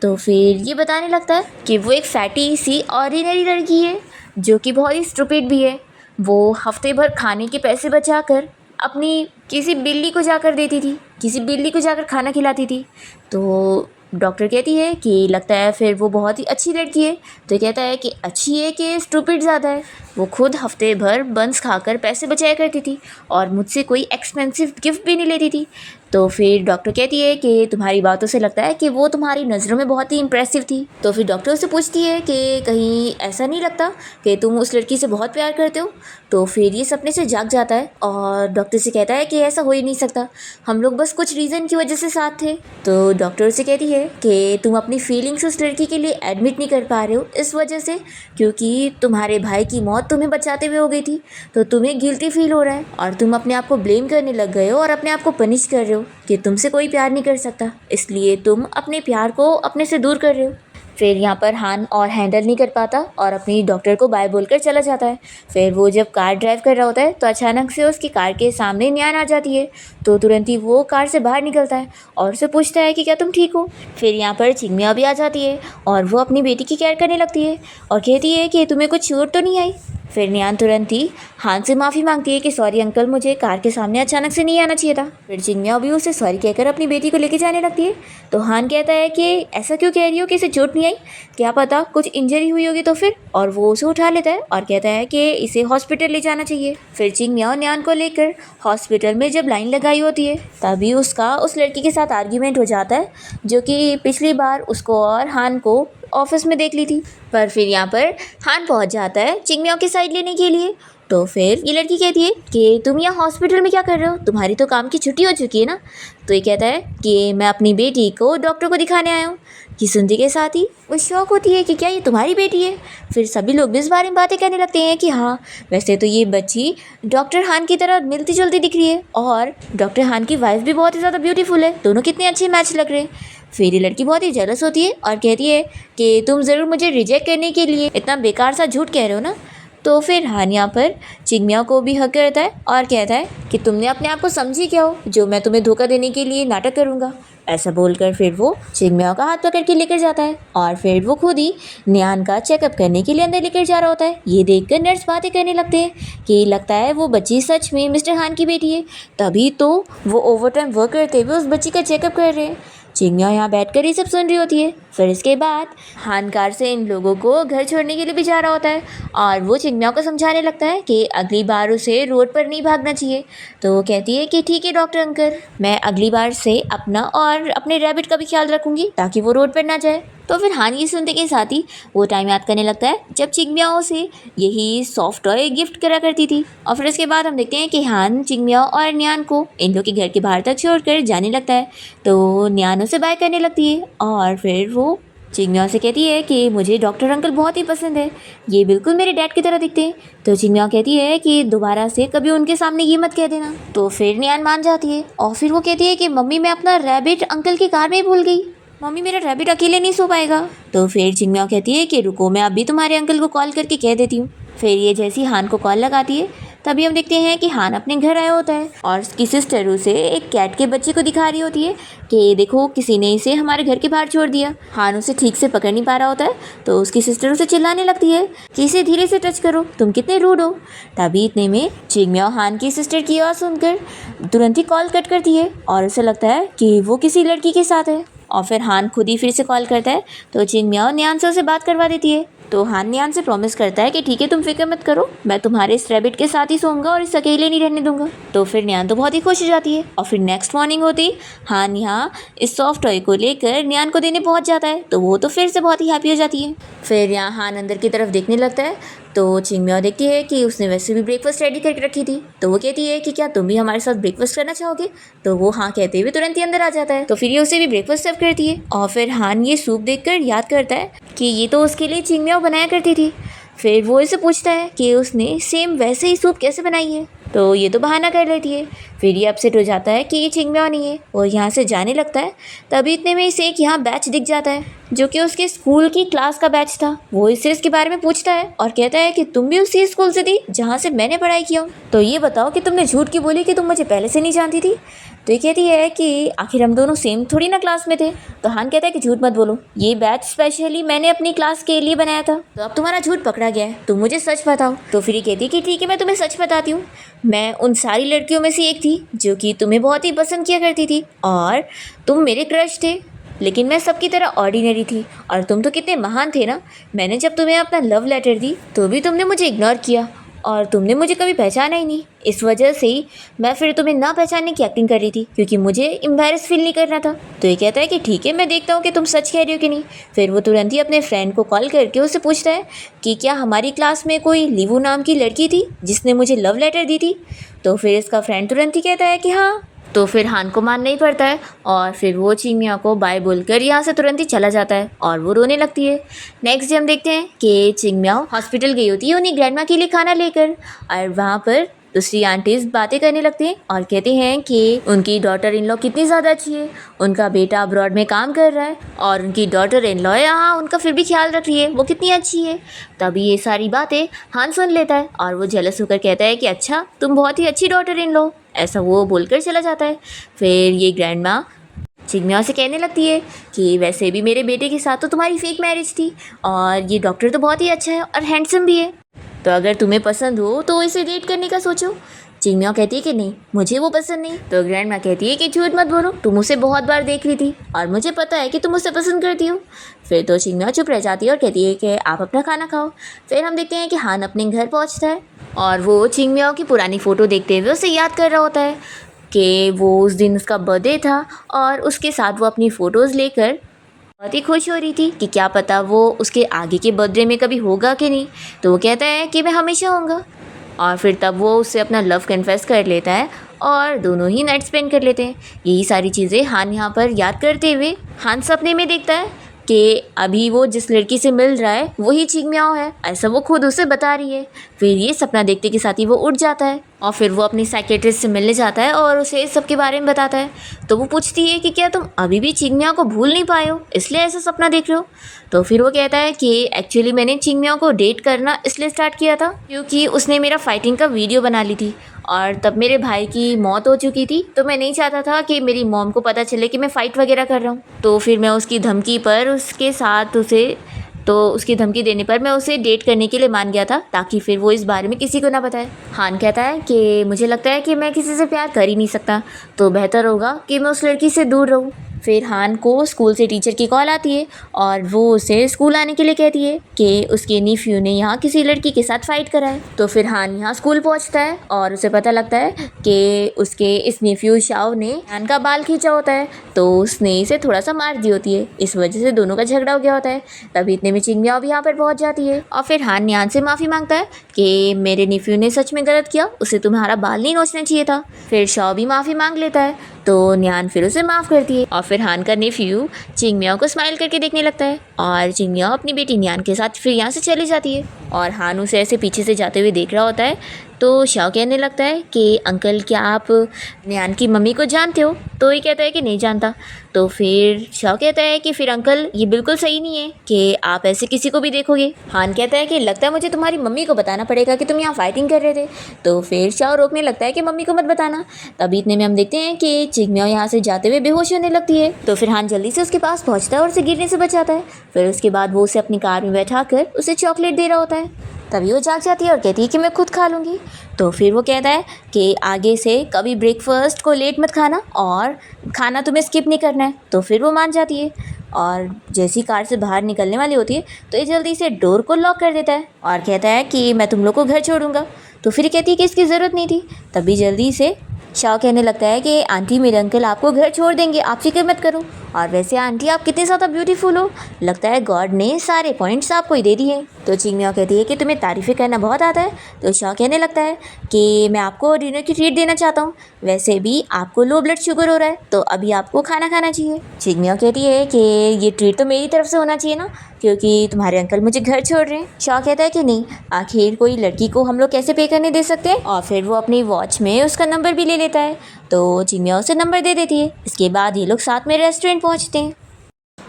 तो फिर ये बताने लगता है कि वो एक फैटी सी ऑर्डिनरी लड़की है जो कि बहुत ही स्टूपिड भी है। वो हफ्ते भर खाने के पैसे बचाकर अपनी किसी बिल्ली को जाकर देती थी, किसी बिल्ली को जाकर खाना खिलाती थी। तो डॉक्टर कहती है कि लगता है फिर वो बहुत ही अच्छी लड़की है। तो कहता है कि अच्छी है कि स्टूपिड ज़्यादा है। वो खुद हफ्ते भर बंस खाकर पैसे बचाया करती थी और मुझसे कोई एक्सपेंसिव गिफ्ट भी नहीं लेती थी। तो फिर डॉक्टर कहती है कि तुम्हारी बातों से लगता है कि वो तुम्हारी नज़रों में बहुत ही इंप्रेसिव थी। तो फिर डॉक्टर उससे पूछती है कि कहीं ऐसा नहीं लगता कि तुम उस लड़की से बहुत प्यार करते हो। तो फिर ये सपने से जाग जाता है और डॉक्टर से कहता है कि ऐसा हो ही नहीं सकता, हम लोग बस कुछ रीज़न की वजह से साथ थे। तो डॉक्टर से कहती है कि तुम अपनी फीलिंग्स उस लड़की के लिए एडमिट नहीं कर पा रहे हो इस वजह से क्योंकि तुम्हारे भाई की मौत तुम्हें बचाते हुए हो गई थी, तो तुम्हें गिल्टी फील हो रहा है और तुम अपने आप को ब्लेम करने लग गए हो और अपने आप को पनिश कर रहे हो हो कि तुमसे कोई प्यार नहीं कर सकता, इसलिए तुम अपने प्यार को अपने से दूर कर रहे हो। फिर यहाँ पर हान और हैंडल नहीं कर पाता और अपनी डॉक्टर को बाय बोलकर चला जाता है। फिर वो जब कार ड्राइव कर रहा होता है तो अचानक से उसकी कार के सामने न्यान आ जाती है। तो तुरंत ही वो कार से बाहर निकलता है और उससे पूछता है कि क्या तुम ठीक हो। फिर यहाँ पर चिंगमिया भी आ जाती है और वो अपनी बेटी की केयर करने लगती है और कहती है कि तुम्हें कुछ चोट तो नहीं आई। फिर न्यान तुरंत ही हान से माफ़ी मांगती है कि सॉरी अंकल, मुझे कार के सामने अचानक से नहीं आना चाहिए था। फिर चिंगमिया भी उसे सॉरी कहकर अपनी बेटी को लेके जाने लगती है। तो हान कहता है कि ऐसा क्यों कह रही हो कि इसे चोट नहीं आई, क्या पता कुछ इंजरी हुई होगी तो फिर। और वो उसे उठा लेता है और कहता है कि इसे हॉस्पिटल ले जाना चाहिए। फिर चिंगमिया न्यान को लेकर हॉस्पिटल में जब लाइन लगाई होती है तभी उसका उस लड़की के साथ आर्ग्यूमेंट हो जाता है जो कि पिछली बार उसको और हान को ऑफिस में देख ली थी। पर फिर यहाँ पर हान पहुँच जाता है चिंगमिया की साइड लेने के लिए। तो फिर ये लड़की कहती है कि तुम यहाँ हॉस्पिटल में क्या कर रहे हो, तुम्हारी तो काम की छुट्टी हो चुकी है ना। तो ये कहता है कि मैं अपनी बेटी को डॉक्टर को दिखाने आया हूँ। ये सुनते के साथ ही वो शौक होती है कि क्या ये तुम्हारी बेटी है। फिर सभी लोग भी इस बारे में बातें करने लगते हैं कि हाँ, वैसे तो ये बच्ची डॉक्टर हान की तरह मिलती जुलती दिख रही है और डॉक्टर हान की वाइफ भी बहुत ही ज़्यादा ब्यूटीफुल है, दोनों कितने अच्छे मैच लग रहे हैं। फिर ये लड़की बहुत ही जेलस होती है और कहती है कि तुम ज़रूर मुझे रिजेक्ट करने के लिए इतना बेकार सा झूठ कह रहे हो ना। तो फिर हान यहाँ पर चिंगमिया को भी हक करता है और कहता है कि तुमने अपने आप को समझी क्या हो जो मैं तुम्हें धोखा देने के लिए नाटक करूँगा। ऐसा बोलकर फिर वो चिंगमिया का हाथ पकड़ के लेकर जाता है और फिर वो खुद ही न्यान का चेकअप करने के लिए अंदर लेकर जा रहा होता है। ये देखकर नर्स बातें करने लगते हैं कि लगता है वो बच्ची सच में मिस्टर हान की बेटी है, तभी तो वो ओवर टाइम वर्क करते हुए उस बच्ची का चेकअप कर रहे हैं। चिंगमिया यहाँ बैठकर ये सब सुन रही होती है। फिर इसके बाद हान कार से इन लोगों को घर छोड़ने के लिए भी जा रहा होता है और वो चिंगमिया को समझाने लगता है कि अगली बार उसे रोड पर नहीं भागना चाहिए। तो वो कहती है कि ठीक है डॉक्टर अंकल, मैं अगली बार से अपना और अपने रैबिट का भी ख्याल रखूँगी ताकि वो रोड पर ना जाए। तो फिर हान ये सुनते के साथ ही वो टाइम याद करने लगता है जब चिंगमिया उसे यही सॉफ्ट टॉय गिफ्ट करा करती थी। और फिर इसके बाद हम देखते हैं कि हान चिंगमिया और न्यान को इन लोग के घर के बाहर तक छोड़कर जाने लगता है। तो न्यान उसे बाय करने लगती है और फिर वो चिंगमिया से कहती है कि मुझे डॉक्टर अंकल बहुत ही पसंद है, ये बिल्कुल मेरे डैड की तरह दिखते हैं। तो चिंगमिया कहती है कि दोबारा से कभी उनके सामने ये मत कह देना। तो फिर न्यान मान जाती है और फिर वो कहती है कि मम्मी मैं अपना रैबिट अंकल की कार में ही भूल गई, मम्मी मेरा रैबिट अकेले नहीं सो पाएगा। तो फिर चिंगमिया कहती है कि रुको, मैं अभी तुम्हारे अंकल को कॉल करके कह देती हूँ। फिर ये जैसी हान को कॉल लगाती है तभी हम देखते हैं कि हान अपने घर आया होता है और उसकी सिस्टर उसे एक कैट के बच्चे को दिखा रही होती है कि देखो किसी ने इसे हमारे घर के बाहर छोड़ दिया। हान उसे ठीक से पकड़ नहीं पा रहा होता है तो उसकी सिस्टर उसे चिल्लाने लगती है कि इसे धीरे से टच करो, तुम कितने रूड हो। तभी इतने में चिंगमिया हान की सिस्टर की आवाज़ सुनकर तुरंत ही कॉल कट करती है और उसे लगता है कि वो किसी लड़की के साथ है। और फिर हान खुद ही फिर से कॉल करता है तो चिंगमिया न्यान से उसे बात करवा देती है। तो हान न्यान से प्रॉमिस करता है कि ठीक है तुम फिक्र मत करो, मैं तुम्हारे इस रैबिट के साथ ही सोऊंगा और इसे अकेले नहीं रहने दूंगा। तो फिर न्यान तो बहुत ही खुश हो जाती है और फिर नेक्स्ट मॉर्निंग होती हान यहाँ इस सॉफ्ट टॉय को लेकर न्यान को देने पहुँच जाता है तो वो तो फिर से बहुत ही हैप्पी हो जाती है। फिर यहाँ हान अंदर की तरफ देखने लगता है तो चिंगमिया देखती है कि उसने वैसे भी ब्रेकफास्ट रेडी करके रखी थी। तो वो कहती है कि क्या तुम भी हमारे साथ ब्रेकफास्ट करना चाहोगे। तो वो हाँ कहते हुए तुरंत ही अंदर आ जाता है। तो फिर ये उसे भी ब्रेकफास्ट सर्व करती है और फिर हान ये सूप देखकर याद करता है कि ये तो उसके लिए चिंगमिया बनाया करती थी। फिर वो इसे पूछता है कि उसने सेम वैसे ही सूप कैसे बनाई है। तो ये तो बहाना कर लेती है। फिर ये अपसेट हो जाता है कि ये चिंगमिया नहीं है और यहाँ से जाने लगता है। तभी इतने में इसे एक यहाँ बैच दिख जाता है जो कि उसके स्कूल की क्लास का बैच था। वो इससे इसके बारे में पूछता है और कहता है कि तुम भी उसी स्कूल से थी जहाँ से मैंने पढ़ाई की हूँ, तो ये बताओ कि तुमने झूठ क्यों बोली कि तुम मुझे पहले से नहीं जानती थी। तो ये कहती है कि आखिर हम दोनों सेम थोड़ी ना क्लास में थे। तो हान कहता है कि झूठ मत बोलो, ये बैच स्पेशली मैंने अपनी क्लास के लिए बनाया था। तो अब तुम्हारा झूठ पकड़ा गया है, तुम मुझे सच बताओ। तो फिर ये कहती है कि ठीक है मैं तुम्हें सच बताती हूँ, मैं उन सारी लड़कियों में से एक थी जो कि तुम्हें बहुत ही पसंद किया करती थी और तुम मेरे क्रश थे, लेकिन मैं सबकी तरह ऑर्डिनरी थी और तुम तो कितने महान थे ना। मैंने जब तुम्हें अपना लव लेटर दी तो भी तुमने मुझे इग्नोर किया और तुमने मुझे कभी पहचाना ही नहीं। इस वजह से ही मैं फिर तुम्हें ना पहचानने की एक्टिंग कर रही थी क्योंकि मुझे एम्बैरेस फील नहीं करना था। तो ये कहता है कि ठीक है मैं देखता हूँ कि तुम सच कह रही हो कि नहीं। फिर वो तुरंत ही अपने फ्रेंड को कॉल करके उससे पूछता है कि क्या हमारी क्लास में कोई लीवू नाम की लड़की थी जिसने मुझे लव लेटर दी थी। तो फिर इसका फ्रेंड तुरंत ही कहता है कि हाँ। तो फिर हान को मानना ही पड़ता है और फिर वो चिंगमिया को बाय बोलकर यहाँ से तुरंत ही चला जाता है और वो रोने लगती है। नेक्स्ट डे हम देखते हैं कि चिंगमिया हॉस्पिटल गई होती है उन्हीं ग्रैंडमा के लिए खाना लेकर और वहाँ पर दूसरी आंटीज बातें करने लगती हैं और कहते हैं कि उनकी डॉटर इन लॉ कितनी ज़्यादा अच्छी है, उनका बेटा अब्रॉड में काम कर रहा है और उनकी डॉटर इन लॉ यहाँ उनका फिर भी ख्याल रख रही है, वो कितनी अच्छी है। तभी ये सारी बातें हान सुन लेता है और वो जेलस होकर कहता है कि अच्छा, तुम बहुत ही अच्छी डॉटर इन लॉ, ऐसा वो बोलकर चला जाता है। फिर ये ग्रैंड माँ चिंगम्याओ से कहने लगती है कि वैसे भी मेरे बेटे के साथ तो तुम्हारी फेक मैरिज थी और ये डॉक्टर तो बहुत ही अच्छा है और हैंडसम भी है, तो अगर तुम्हें पसंद हो तो इसे डेट करने का सोचो। चिंगम्याओ कहती है कि नहीं, मुझे वो पसंद नहीं। तो ग्रैंड माँ कहती है कि झूठ मत बोलो, तुम उसे बहुत बार देख रही थी और मुझे पता है कि तुम उसे पसंद करती हो। फिर तो चिंगम्याओ चुप रह जाती है और कहती है कि आप अपना खाना खाओ। फिर हम देखते हैं कि हान अपने घर पहुँचता है और वो चिंगम्याओ की पुरानी फ़ोटो देखते हुए उसे याद कर रहा होता है कि वो उस दिन उसका बर्थडे था और उसके साथ वो अपनी फ़ोटोज़ लेकर बहुत ही खुश हो रही थी कि क्या पता वो उसके आगे के बर्थडे में कभी होगा कि नहीं। तो वो कहता है कि मैं हमेशा होऊंगा और फिर तब वो उससे अपना लव कन्फेस कर लेता है और दोनों ही नाइट स्पेंड कर लेते हैं। यही सारी चीज़ें हान यहाँ पर याद करते हुए हान सपने में देखता है कि अभी वो जिस लड़की से मिल रहा है वही चिंगम्याओ है, ऐसा वो खुद उसे बता रही है। फिर ये सपना देखते के साथ ही वो उठ जाता है और फिर वो अपनी साइकेट्रिस्ट से मिलने जाता है और उसे इस सब के बारे में बताता है। तो वो पूछती है कि क्या तुम अभी भी चिंगम्याओ को भूल नहीं पाए हो, इसलिए ऐसा सपना देख रहे हो। तो फिर वो कहता है कि एक्चुअली मैंने चिंगम्याओ को डेट करना इसलिए स्टार्ट किया था क्योंकि उसने मेरा फाइटिंग का वीडियो बना ली थी और तब मेरे भाई की मौत हो चुकी थी, तो मैं नहीं चाहता था कि मेरी मॉम को पता चले कि मैं फ़ाइट वगैरह कर रहा हूँ। तो फिर मैं उसकी धमकी पर उसकी धमकी देने पर मैं उसे डेट करने के लिए मान गया था ताकि फिर वो इस बारे में किसी को ना बताए। हान कहता है कि मुझे लगता है कि मैं किसी से प्यार कर ही नहीं सकता, तो बेहतर होगा कि मैं उस लड़की से दूर रहूँ। फिर हान को स्कूल से टीचर की कॉल आती है और वो उसे स्कूल आने के लिए कहती है कि उसके नीफ्यू ने यहाँ किसी लड़की के साथ फाइट करा है। तो फिर हान यहाँ स्कूल पहुँचता है और उसे पता लगता है कि उसके इस नीफ्यू शाओ ने हान का बाल खींचा होता है, तो उसने इसे थोड़ा सा मार दी होती है, इस वजह से दोनों का झगड़ा हो गया होता है। तभी इतने में चिंगम्याओ भी यहाँ पर पहुँच जाती है और फिर हान यान से माफ़ी मांगता है कि मेरे नीफ्यू ने सच में गलत किया, उसे तुम्हारा बाल नहीं नोचना चाहिए था। फिर शाओ भी माफ़ी मांग लेता है, तो न्यान फिर उसे माफ़ करती है और फिर हान का नेफ्यू चिंगम्याओ को स्माइल करके देखने लगता है और चिंगम्याओ अपनी बेटी न्यान के साथ फिर यहाँ से चली जाती है और हान उसे ऐसे पीछे से जाते हुए देख रहा होता है। तो शाओ कहने लगता है कि अंकल, क्या आप न्यान की मम्मी को जानते हो? तो ये कहता है कि नहीं जानता। तो फिर शाओ कहता है कि फिर अंकल, ये बिल्कुल सही नहीं है कि आप ऐसे किसी को भी देखोगे। हान कहता है कि लगता है मुझे तुम्हारी मम्मी को बताना पड़ेगा कि तुम यहाँ फाइटिंग कर रहे थे। तो फिर शाओ रोकने लगता है कि मम्मी को मत बताना। तभी इतने में हम देखते हैं कि चिंगम्याओ यहाँ से जाते हुए बेहोश होने लगती है। तो फिर हान जल्दी से उसके पास पहुँचता है और उसे गिरने से बचाता है। फिर उसके बाद वो उसे अपनी कार में बैठा कर उसे चॉकलेट दे रहा होता है। तभी वो जाग जाती है और कहती है कि मैं खुद खा लूँगी। तो फिर वो कहता है कि आगे से कभी ब्रेकफास्ट को लेट मत खाना और खाना तुम्हें स्किप नहीं करना है। तो फिर वो मान जाती है और जैसी कार से बाहर निकलने वाली होती है तो ये जल्दी से डोर को लॉक कर देता है और कहता है कि मैं तुम लोग को घर छोड़ूंगा। तो फिर कहती है कि इसकी ज़रूरत नहीं थी। तभी जल्दी से शाओ कहने लगता है कि आंटी, मेरे अंकल आपको घर छोड़ देंगे, आप फिक्र मत करो। और वैसे आंटी, आप कितने ज़्यादा ब्यूटीफुल हो, लगता है गॉड ने सारे पॉइंट्स आपको ही दे दिए। तो चिंगम्याओ कहती है कि तुम्हें तारीफ़ें करना बहुत आता है। तो शाओ कहने लगता है कि मैं आपको डिनर की ट्रीट देना चाहता हूँ, वैसे भी आपको लो ब्लड शुगर हो रहा है तो अभी आपको खाना खाना चाहिए। चिंगम्याओ कहती है कि ये ट्रीट तो मेरी तरफ से होना चाहिए ना, क्योंकि तुम्हारे अंकल मुझे घर छोड़ रहे हैं। शाओ कहता है कि नहीं, आखिर कोई लड़की को हम लोग कैसे पे करने दे सकते हैं। और फिर वो अपनी वॉच में उसका नंबर भी ले लेता है, तो चिंगम्याओ उसे नंबर दे देती है। इसके बाद ये लोग साथ में रेस्टोरेंट पहुंचते हैं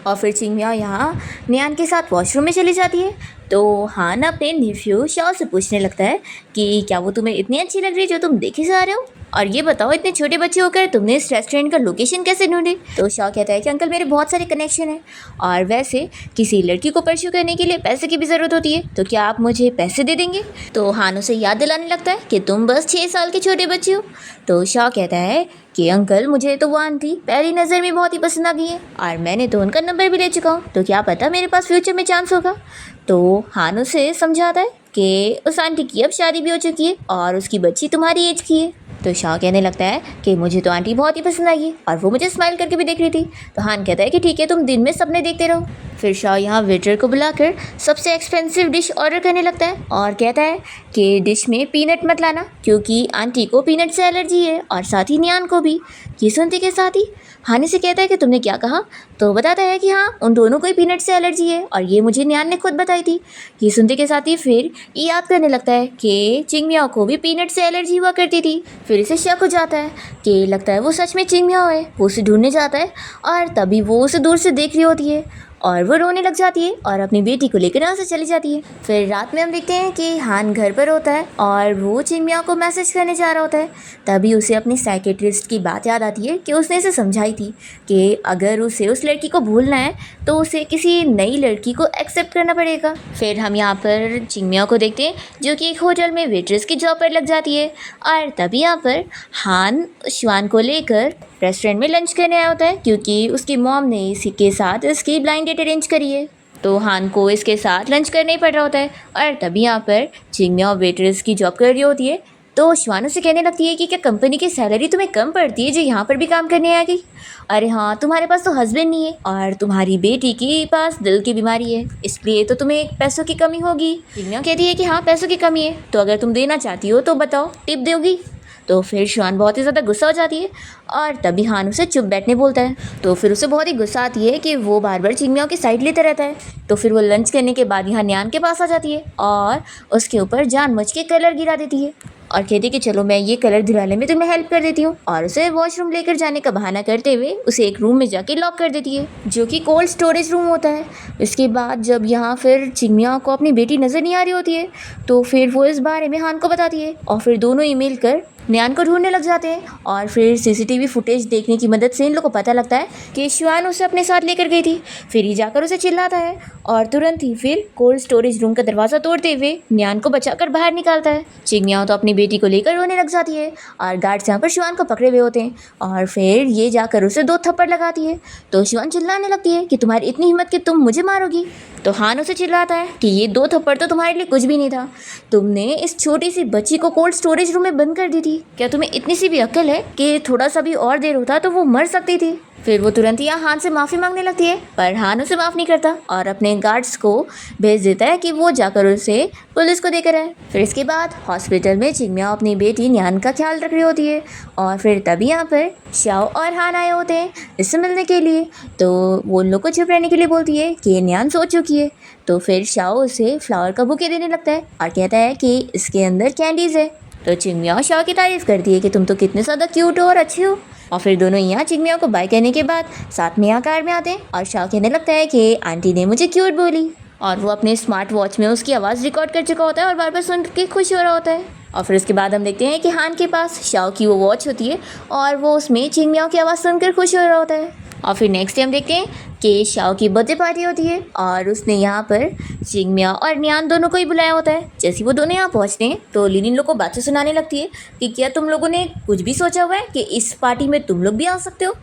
और फिर चिंगम्याओ यहाँ न्यान के साथ वॉशरूम में चली जाती है। तो हान अपने नेफ्यू शाओ से पूछने लगता है कि क्या वो तुम्हें इतनी अच्छी लग रही है जो तुम देखे जा रहे हो, और ये बताओ इतने छोटे बच्चे होकर तुमने इस रेस्टोरेंट का लोकेशन कैसे ढूंढी। तो शाओ कहता है कि अंकल, मेरे बहुत सारे कनेक्शन हैं और वैसे किसी लड़की को परस्यू करने के लिए पैसे की भी ज़रूरत होती है, तो क्या आप मुझे पैसे दे देंगे। तो हान उसे याद दिलाने लगता है कि तुम बस 6 साल के छोटे बच्चे हो। तो शाओ कहता है कि अंकल, मुझे तो वो आंटी पहली नज़र में बहुत ही पसंद आ गई है और मैंने तो उनका नंबर भी ले चुका हूँ, तो क्या पता मेरे पास फ्यूचर में चांस होगा। तो हान उसे समझाता है कि उस आंटी की अब शादी भी हो चुकी है और उसकी बच्ची तुम्हारी एज की है। तो शाओ कहने लगता है कि मुझे तो आंटी बहुत ही पसंद आई है और वो मुझे स्माइल करके भी देख रही थी। तो हान कहता है कि ठीक है, तुम दिन में सपने देखते रहो। फिर शाओ यहाँ वेटर को बुलाकर सबसे एक्सपेंसिव डिश ऑर्डर करने लगता है और कहता है कि डिश में पीनट मत लाना क्योंकि आंटी को पीनट से एलर्जी है और साथ ही न्यान को भी। ये सुनते के साथ ही हानि से कहता है कि तुमने क्या कहा? तो बताता है कि हाँ, उन दोनों को ही पीनट से एलर्जी है और ये मुझे नियान ने खुद बताई थी। ये सुनते के साथ ही फिर ये याद करने लगता है कि चिंगमियाओ को भी पीनट से एलर्जी हुआ करती थी। फिर इसे शक हो जाता है कि लगता है वो सच में चिंगमियाओ है। वो उसे ढूंढने जाता है और तभी वो उसे दूर से देख रही होती है और वो रोने लग जाती है और अपनी बेटी को लेकर यहाँ से चली जाती है। फिर रात में हम देखते हैं कि हान घर पर होता है और वो चिंगमियाओ को मैसेज करने जा रहा होता है। तभी उसे अपनी साइकेट्रिस्ट की बात याद आती है कि उसने इसे समझाई थी कि अगर उसे उस लड़की को भूलना है तो उसे किसी नई लड़की को एक्सेप्ट करना पड़ेगा। फिर हम यहाँ पर चिंगमियाओ को देखते हैं जो कि एक होटल में वेट्रेस की जॉब पर लग जाती है और तभी यहाँ पर हान श्वान को लेकर रेस्टोरेंट में लंच करने आया होता है क्योंकि उसकी मॉम ने इसी के साथ इसकी ब्लाइंड डेट अरेंज करी है। तो हान को इसके साथ लंच करना ही पड़ रहा होता है और तभी यहाँ पर चिंगमियाओ वेट्रेस की जॉब कर रही होती है। तो श्वान से कहने लगती है कि क्या कंपनी की सैलरी तुम्हें कम पड़ती है जो यहाँ पर भी काम करने आ गई? अरे हाँ, तुम्हारे पास तो हस्बैंड नहीं है और तुम्हारी बेटी के पास दिल की बीमारी है, इसलिए तो तुम्हें पैसों की कमी होगी। चिंगमियाओ कहती है कि हाँ, पैसों की कमी है, तो अगर तुम देना चाहती हो तो बताओ, टिप दोगी? तो फिर श्वान बहुत ही ज़्यादा गुस्सा हो जाती है और तभी हान उसे चुप बैठने बोलता है। तो फिर उसे बहुत ही गुस्सा आती है कि वो बार बार चिंगमियाओ की साइड लेता रहता है। तो फिर वो लंच करने के बाद यहाँ न्यान के पास आ जाती है और उसके ऊपर जानबूझ के कलर गिरा देती है और कहती है कि चलो मैं ये कलर दिलाने में तुम्हें हेल्प कर देती हूँ और उसे वॉशरूम लेकर जाने का बहाना करते हुए उसे एक रूम में जाके लॉक कर देती है जो कि कोल्ड स्टोरेज रूम होता है। इसके बाद जब यहाँ फिर चिंगमियाओ को अपनी बेटी नज़र नहीं आ रही होती है तो फिर वो इस बारे में हान को बताती है और फिर दोनों ही मिलकर न्यान को ढूंढने लग जाते हैं और फिर सीसीटीवी फुटेज देखने की मदद से इन लोगों को पता लगता है कि श्वान उसे अपने साथ लेकर गई थी। फिर ही जाकर उसे चिल्लाता है और तुरंत ही फिर कोल्ड स्टोरेज रूम का दरवाज़ा तोड़ते हुए न्यान को बचाकर बाहर निकालता है। चिंगमियाओ तो अपनी बेटी को लेकर रोने लग जाती है और गार्ड्स यहाँ पर श्वान को पकड़े हुए होते हैं और फिर ये जाकर उसे 2 थप्पड़ लगाती है। तो श्वान चिल्लाने लगती है कि तुम्हारी इतनी हिम्मत कि तुम मुझे मारोगी? तो हान उसे चिल्लाता है कि ये 2 थप्पड़ तो तुम्हारे लिए कुछ भी नहीं था, तुमने इस छोटी सी बच्ची को कोल्ड स्टोरेज रूम में बंद कर दी थी। क्या तुम्हें इतनी सी भी अक्ल है कि थोड़ा सा भी और देर होता तो वो मर सकती थी? फिर वो तुरंत ही हान से माफ़ी मांगने लगती है पर हान उसे माफ़ नहीं करता और अपने गार्ड्स को भेज देता है कि वो जाकर उसे पुलिस को देकर आए। फिर इसके बाद हॉस्पिटल में चिंगमियाओ अपनी बेटी न्यान का ख्याल रख रही होती है और फिर तभी यहाँ पर शाओ और हान आए होते हैं इससे मिलने के लिए। तो वो उन लोग को चुप रहने के लिए बोलती है कि न्यान सो चुकी है। तो फिर शाओ उसे फ्लावर का बुके देने लगता है और कहता है कि इसके अंदर कैंडीज़ है। तो चिंगमियाओ शाओ की तारीफ़ करती है कि तुम तो कितने ज़्यादा क्यूट हो और अच्छे हो। और फिर दोनों यहाँ चिंगमियाओ को बाय कहने के बाद साथ में यहाँ कार में आते हैं और शाओ कहने लगता है कि आंटी ने मुझे क्यूट बोली और वो अपने स्मार्ट वॉच में उसकी आवाज़ रिकॉर्ड कर चुका होता है और बार बार सुन के खुश हो रहा होता है। और फिर उसके बाद हम देखते हैं कि हान के पास शाओ की वो वॉच होती है और वो उसमें चिंगमियाओ की आवाज़ सुनकर खुश हो रहा होता है। और फिर नेक्स्ट डे हम देखते हैं कि शाओ की बर्थडे पार्टी होती है और उसने यहाँ पर चिंगमियाओ और न्यान दोनों को ही बुलाया होता है। जैसे वो दोनों यहाँ पहुँचते हैं तो लिन इन लोग को बातें सुनाने लगती है कि क्या तुम लोगों ने कुछ भी सोचा हुआ है कि इस पार्टी में तुम लोग भी आ सकते हो?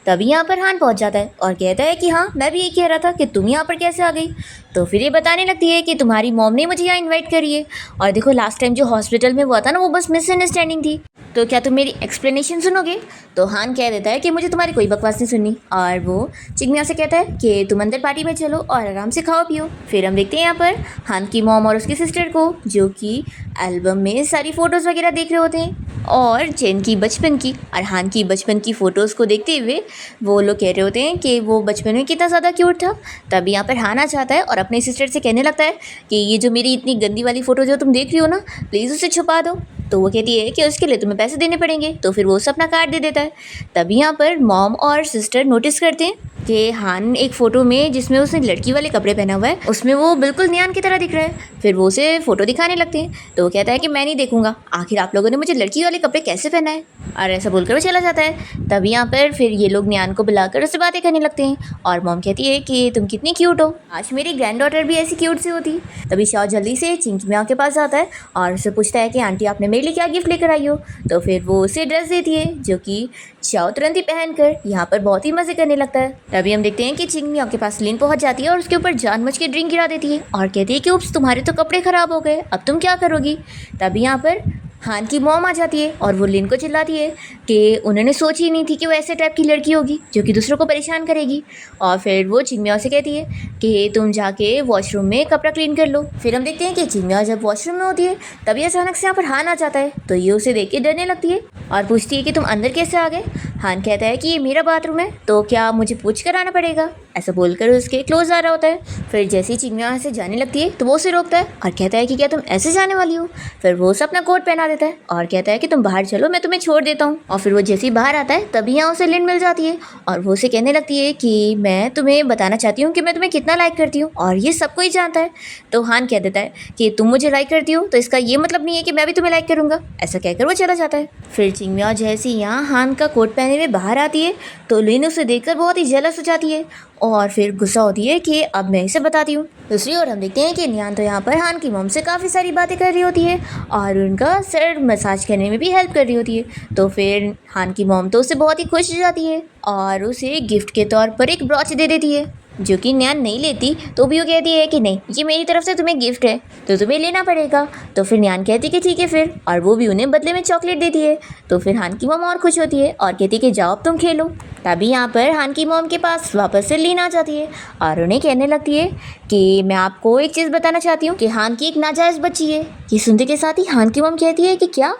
तभी यहाँ पर हान पहुँच जाता है और कहता है कि हाँ, मैं भी ये कह रहा था कि तुम यहाँ पर कैसे आ गई? तो फिर ये बताने लगती है कि तुम्हारी मॉम ने मुझे यहाँ इन्वाइट करी है और देखो लास्ट टाइम जो हॉस्पिटल में हुआ था ना वो बस मिसअंडरस्टैंडिंग थी, तो क्या तुम मेरी एक्सप्लेनेशन सुनोगे? तो हान कह देता है कि मुझे तुम्हारी कोई बकवास नहीं सुननी और वो चिंगमियाओ से कहता है कि तुम अंदर पार्टी में चलो और आराम से खाओ पियो। फिर हम देखते हैं यहाँ पर हान की मॉम और उसकी सिस्टर को जो कि एल्बम में सारी फ़ोटोज़ वगैरह देख रहे होते हैं और जेन की बचपन की और हान की बचपन की फ़ोटोज़ को देखते हुए वो लोग कह रहे होते हैं कि वो बचपन में कितना ज़्यादा क्यूट था। तभी यहाँ पर हान आ जाता है और अपने सिस्टर से कहने लगता है कि ये जो मेरी इतनी गंदी वाली फ़ोटो जो तुम देख रही हो ना, प्लीज़ उसे छुपा दो। तो वो कहती है कि उसके लिए तुम्हें पैसे देने पड़ेंगे। तो फिर वो उसे अपना कार्ड दे देता है। तभी यहाँ पर मॉम और सिस्टर नोटिस करते हैं कि हान एक फ़ोटो में जिसमें उसने लड़की वाले कपड़े पहना हुआ है उसमें वो बिल्कुल न्यान की तरह दिख रहा है। फिर वो उसे फ़ोटो दिखाने लगते हैं तो वो कहता है कि मैं नहीं देखूंगा, आखिर आप लोगों ने मुझे लड़की वाले कपड़े कैसे पहना है, और ऐसा बोलकर वो चला जाता है। तभी यहाँ पर फिर ये लोग न्यान को बुलाकर उससे बातें करने लगते हैं और मॉम कहती है कि तुम कितनी क्यूट हो, आज मेरी ग्रैंड डॉटर भी ऐसी क्यूट सी होती। तभी शाओ जल्दी से चिंगमियाओ के पास जाता है और उससे पूछता है कि आंटी आपने मेरे लिए क्या गिफ्ट लेकर आई हो। तो फिर वो उसे ड्रेस देती है जो कि शाओ तुरंत ही पहनकर यहाँ पर बहुत ही मज़े करने लगता है। तभी हम देखते हैं कि चिंगमियाओ के पास लिन पहुँच जाती है और उसके ऊपर जानबूझ के ड्रिंक गिरा देती है और कहती है कि उप्स, तुम्हारे तो कपड़े ख़राब हो गए, अब तुम क्या करोगी? तभी यहाँ पर हान की मॉम आ जाती है और वो लिन को चिल्लाती है कि उन्होंने सोची ही नहीं थी कि वो ऐसे टाइप की लड़की होगी जो कि दूसरों को परेशान करेगी। और फिर वो चिंगमियाओ से कहती है कि तुम जाके वॉशरूम में कपड़ा क्लीन कर लो। फिर हम देखते हैं कि चिंगमियाओ जब वॉशरूम में होती है तभी अचानक से यहाँ पर हान आ जाता है तो ये उसे देख के डरने लगती है और पूछती है कि तुम अंदर कैसे आ गए। हान कहता है कि ये मेरा बाथरूम है, तो क्या मुझे पूछ कर आना पड़ेगा? ऐसा बोलकर उसके क्लोज आ रहा होता है। फिर जैसे ही चिंगमिया यहाँ से जाने लगती है तो वो उसे रोकता है और कहता है कि क्या तुम ऐसे जाने वाली हो? फिर वो उसे अपना कोट पहना देता है और कहता है कि तुम बाहर चलो, मैं तुम्हें छोड़ देता हूँ। और फिर वो जैसे ही बाहर आता है तभी यहाँ उसे लिन मिल जाती है और वो उसे कहने लगती है कि मैं तुम्हें बताना चाहती हूँ कि मैं तुम्हें कितना लाइक करती हूँ और ये सब कोई जानता है। तो हान कह देता है कि तुम मुझे लाइक करती हो तो इसका ये मतलब नहीं है कि मैं भी तुम्हें लाइक करूँगा। ऐसा कहकर वो चला जाता है। फिर चिंगमिया जैसे ही यहाँ हान का कोट पहने हुए बाहर आती है तो लिन उसे देखकर बहुत ही जेलस हो जाती है और फिर गुस्सा होती है कि अब मैं इसे बताती हूँ। दूसरी ओर हम देखते हैं कि नियान तो यहाँ पर हान की मॉम से काफ़ी सारी बातें कर रही होती है और उनका सर मसाज करने में भी हेल्प कर रही होती है। तो फिर हान की मॉम तो उससे बहुत ही खुश हो जाती है और उसे गिफ्ट के तौर पर एक ब्रॉच दे देती है, जो कि न्यान नहीं लेती। तो भी वो कहती है कि नहीं, ये मेरी तरफ से तुम्हें गिफ्ट है तो तुम्हें लेना पड़ेगा। तो फिर न्यान कहती है कि ठीक है फिर, और वो भी उन्हें बदले में चॉकलेट देती है। तो फिर हान की मॉम और खुश होती है और कहती है कि जाओ अब तुम खेलो। तभी यहाँ पर हान की मॉम के पास वापस से लीन आ जाती है और उन्हें कहने लगती है कि मैं आपको एक चीज़ बताना चाहती हूँ कि हान की एक नाजायज़ बच्ची है। ये सुनते के साथ ही हान की मॉम कहती है कि क्या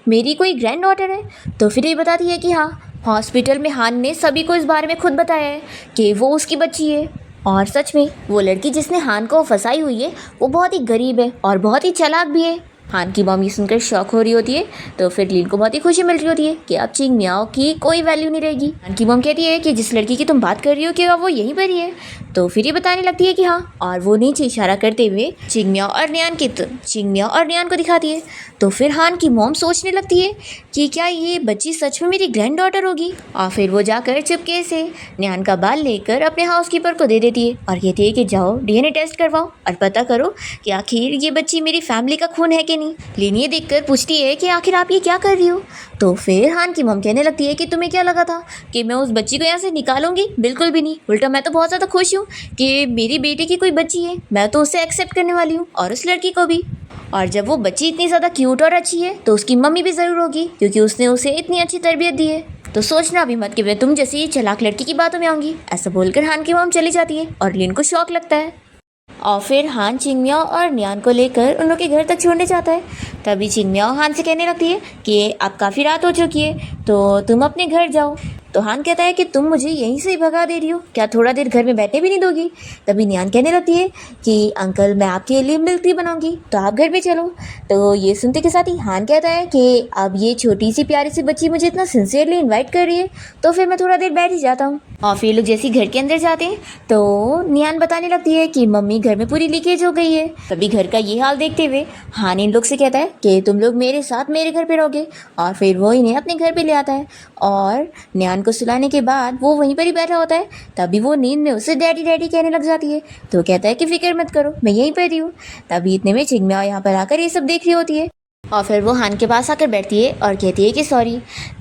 मेरी कोई ग्रैंड डॉटर है? तो फिर ये बताती है कि हाँ, हॉस्पिटल में हान ने सभी को इस बारे में खुद बताया है कि वो उसकी बच्ची है। और सच में वो लड़की जिसने हान को फंसाई हुई है वो बहुत ही गरीब है और बहुत ही चालाक भी है। हान की मॉम ये सुनकर शॉक हो रही होती है। तो फिर लीन को बहुत ही खुशी मिल रही होती है कि अब चिंगमियाओ की कोई वैल्यू नहीं रहेगी। हान की मॉम कहती है कि जिस लड़की की तुम बात कर रही हो क्या वो यहीं पर ही है? तो फिर ये बताने लगती है कि हाँ, और वो नीचे इशारा करते हुए चिंगमियाओ और नियान को दिखाती है। तो फिर हान की मॉम सोचने लगती है कि क्या ये बच्ची सच में मेरी ग्रैंड डॉटर होगी। और फिर वो जाकर चुपके से नियान का बाल लेकर अपने हाउसकीपर को दे देती है और कहती है कि जाओ डीएनए टेस्ट करवाओ और पता करो कि आखिर ये बच्ची मेरी फैमिली का खून है कि नहीं। लिन ये देखकर पूछती है कि आखिर आप ये क्या कर रही हो? तो फिर हान की मॉम कहने लगती है कि तुम्हें क्या लगा था कि मैं उस बच्ची को यहाँ से निकालूंगी? बिल्कुल भी नहीं, उल्टा मैं तो बहुत ज़्यादा खुश हूँ कि मेरी बेटी की कोई बच्ची है। मैं तो उसे एक्सेप्ट करने वाली हूँ और उस लड़की को भी। और जब वो बच्ची इतनी ज़्यादा क्यूट और अच्छी है तो उसकी मम्मी भी ज़रूर होगी, क्योंकि उसने उसे इतनी अच्छी तरबियत दी है। तो सोचना भी मत कि मैं तुम जैसी चालाक लड़की की बातों में आऊँगी। ऐसा बोलकर हान की मॉम चली जाती है और लिन को शौक लगता है और फिर हान चिंगमियाओ और नियान को लेकर उन लोग के घर तक छोड़ने जाता है। तभी चिंगमियाओ हान से कहने लगती है कि अब काफ़ी रात हो चुकी है तो तुम अपने घर जाओ। तो हान कहता है कि तुम मुझे यहीं से ही भगा दे रही हो, क्या थोड़ा देर घर में बैठने भी नहीं दोगी? तभी नियान कहने लगती है कि अंकल मैं आपके लिए मिल्क टी बनाऊंगी तो आप घर पे चलो। तो ये सुनते के साथ ही हान कहता है कि अब ये छोटी सी प्यारी सी बच्ची मुझे इतना सिंसियरली इन्वाइट कर रही है तो फिर मैं थोड़ा देर बैठ ही जाता हूँ। और फिर लोग जैसे घर के अंदर जाते हैं तो नियान बताने लगती है कि मम्मी घर में पूरी लीकेज हो गई है। तभी घर का ये हाल देखते हुए हान इन लोग से कहता है कि तुम लोग मेरे साथ मेरे घर पे रहोगे। और फिर वो इन्हें अपने घर पे ले आता है और नियान को सुलाने के बाद वो वहीं पर ही बैठा होता है। तभी वो नींद में उससे डैडी डैडी कहने लग जाती है। तो कहता है कि फिक्र मत करो, मैं यहीं पर ही हूँ। तभी इतने में चिंगमियाओ यहाँ पर आकर ये सब देख रही होती है और फिर वो हान के पास आकर बैठती है और कहती है कि सॉरी,